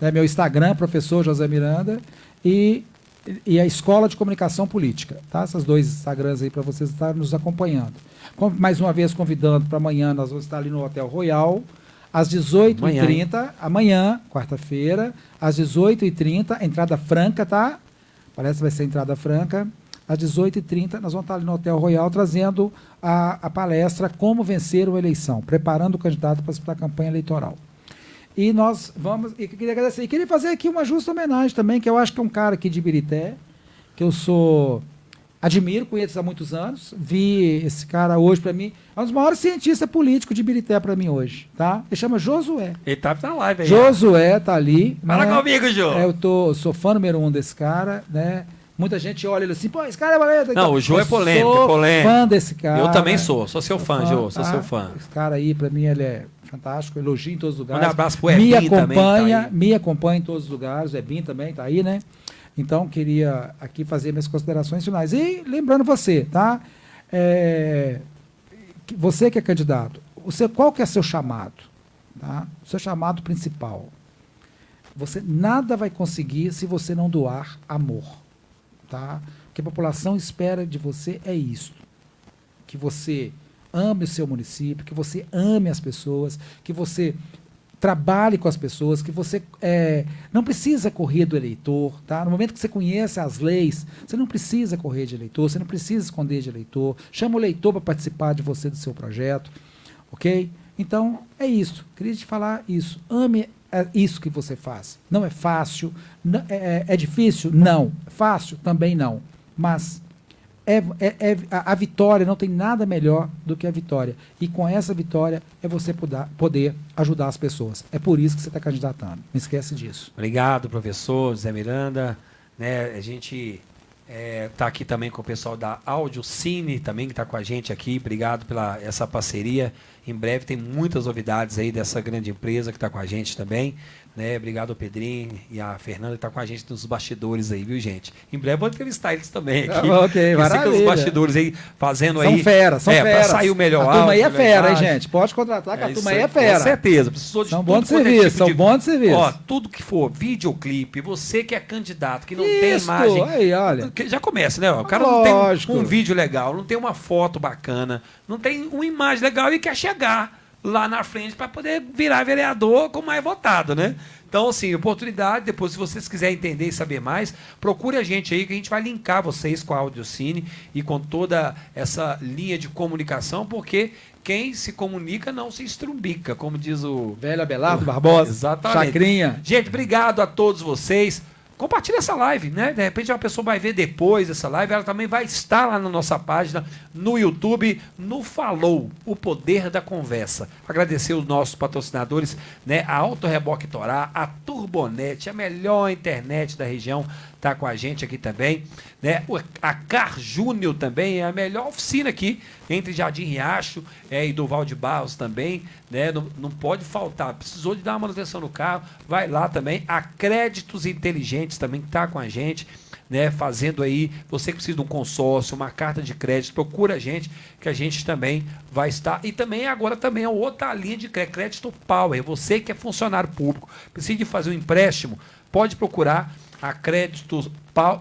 né? Meu Instagram, Professor José Miranda, e a Escola de Comunicação Política, tá? Esses dois Instagrams aí para vocês estarem nos acompanhando. Mais uma vez convidando para amanhã, nós vamos estar ali no Hotel Royal, às 18h30, amanhã, quarta-feira, às 18h30, entrada franca, tá? Parece que vai ser entrada franca. Às 18h30, nós vamos estar ali no Hotel Royal trazendo a palestra Como Vencer uma Eleição, preparando o candidato para disputar a campanha eleitoral. E nós vamos, e queria agradecer, e queria fazer aqui uma justa homenagem também, que eu acho que é um cara aqui de Ibirité, que eu admiro, conheço há muitos anos, vi esse cara hoje para mim, é um dos maiores cientistas políticos de Ibirité para mim hoje, tá? Ele chama Josué. Ele tá na live aí. Josué tá ali. Fala né? comigo, Jô. Eu sou fã número 1 desse cara, né? Muita gente olha ele assim, pô, esse cara é valente. Não, o Jô é polêmico, sou polêmico. Fã desse cara. Eu também sou seu fã, Jô, sou tá? seu fã. Esse cara aí, para mim, ele é fantástico, elogio em todos os lugares. Manda um abraço pro Ebin também, tá aí. Me acompanha em todos os lugares, o Ebin também tá aí, né? Então, queria aqui fazer minhas considerações finais. E lembrando você, tá? Você que é candidato, qual que é seu chamado? Tá? O seu chamado principal. Você nada vai conseguir se você não doar amor. Tá? O que a população espera de você é isso. Que você ame o seu município, que você ame as pessoas, que você trabalhe com as pessoas, que você não precisa correr do eleitor, tá? No momento que você conhece as leis, você não precisa correr de eleitor, você não precisa esconder de eleitor, chama o eleitor para participar de você, do seu projeto, ok? Então, é isso, queria te falar isso, ame isso que você faz. Não é fácil, é difícil? Não. Fácil? Também não, mas a vitória, não tem nada melhor do que a vitória. E com essa vitória é você poder ajudar as pessoas. É por isso que você está candidatando. Não esquece disso. Obrigado, professor José Miranda. Né, a gente está aqui também com o pessoal da Audiocine, também que está com a gente aqui. Obrigado pela essa parceria. Em breve tem muitas novidades aí dessa grande empresa que está com a gente também. Né? Obrigado ao Pedrinho e a Fernanda que está com a gente nos bastidores aí, viu, gente? Em breve vou entrevistar eles também aqui. Ok, maravilha. Os bastidores aí fazendo são aí. São feras. Para sair o melhor áudio. A turma aí é fera, hein, verdade. gente? Pode contratar, que a turma aí aí, é fera. Com certeza. Precisou de são tudo bons de serviço, são bons de serviço. Ó, tudo que for videoclipe, você que é candidato, que não tem imagem. Aí, olha. Já começa, né? O cara não tem um vídeo legal, não tem uma foto bacana, não tem uma imagem legal e quer chegar lá na frente para poder virar vereador com mais votado, né? Então, assim, oportunidade, depois, se vocês quiserem entender e saber mais, procure a gente aí, que a gente vai linkar vocês com a Audiocine e com toda essa linha de comunicação, porque quem se comunica não se estrumbica, como diz o... Velho Abelardo Barbosa. Exatamente. Chacrinha. Gente, obrigado a todos vocês. Compartilha essa live, né? De repente uma pessoa vai ver depois essa live, ela também vai estar lá na nossa página, no YouTube, no Falou, o poder da conversa. Agradecer os nossos patrocinadores, né? A Auto Reboque Torá, a Turbonet, a melhor internet da região, está com a gente aqui também, né? A Car Júnior também é a melhor oficina aqui, entre Jardim Riacho e Duval de Barros também, né? Não pode faltar. Precisou de dar uma manutenção no carro, vai lá também. A Créditos Inteligentes também está com a gente, né? Fazendo aí, você que precisa de um consórcio, uma carta de crédito, procura a gente, que a gente também vai estar. E também agora também é outra linha de crédito Power. Você que é funcionário público, precisa de fazer um empréstimo, pode procurar a Crédito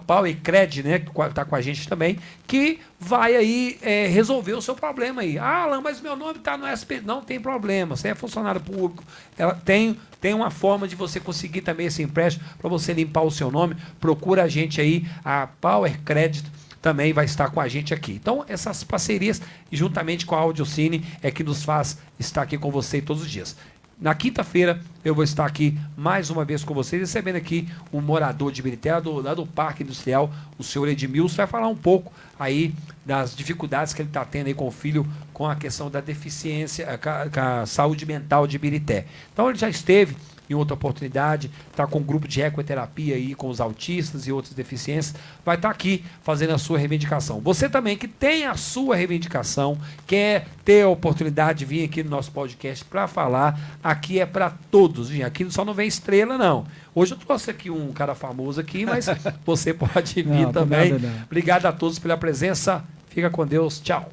Power Cred, né, que está com a gente também, que vai aí resolver o seu problema aí. Ah, Alan, mas meu nome está no SP. Não tem problema, você é funcionário público. Ela tem uma forma de você conseguir também esse empréstimo para você limpar o seu nome. Procura a gente aí, a Power Crédito também vai estar com a gente aqui. Então, essas parcerias, juntamente com a Audiocine, é que nos faz estar aqui com você todos os dias. Na quinta-feira eu vou estar aqui mais uma vez com vocês, recebendo aqui um morador de Ibirité, lá do Parque Industrial, o senhor Edmilson, vai falar um pouco aí das dificuldades que ele está tendo aí com o filho com a questão da deficiência, com a saúde mental de Ibirité. Então ele já esteve em outra oportunidade, está com um grupo de ecoterapia aí com os autistas e outras deficiências, vai estar aqui fazendo a sua reivindicação. Você também que tem a sua reivindicação, quer ter a oportunidade de vir aqui no nosso podcast para falar, aqui é para todos, viu? Aqui só não vem estrela, não. Hoje eu trouxe aqui um cara famoso aqui, mas você pode vir também. Obrigado a todos pela presença, fica com Deus, tchau.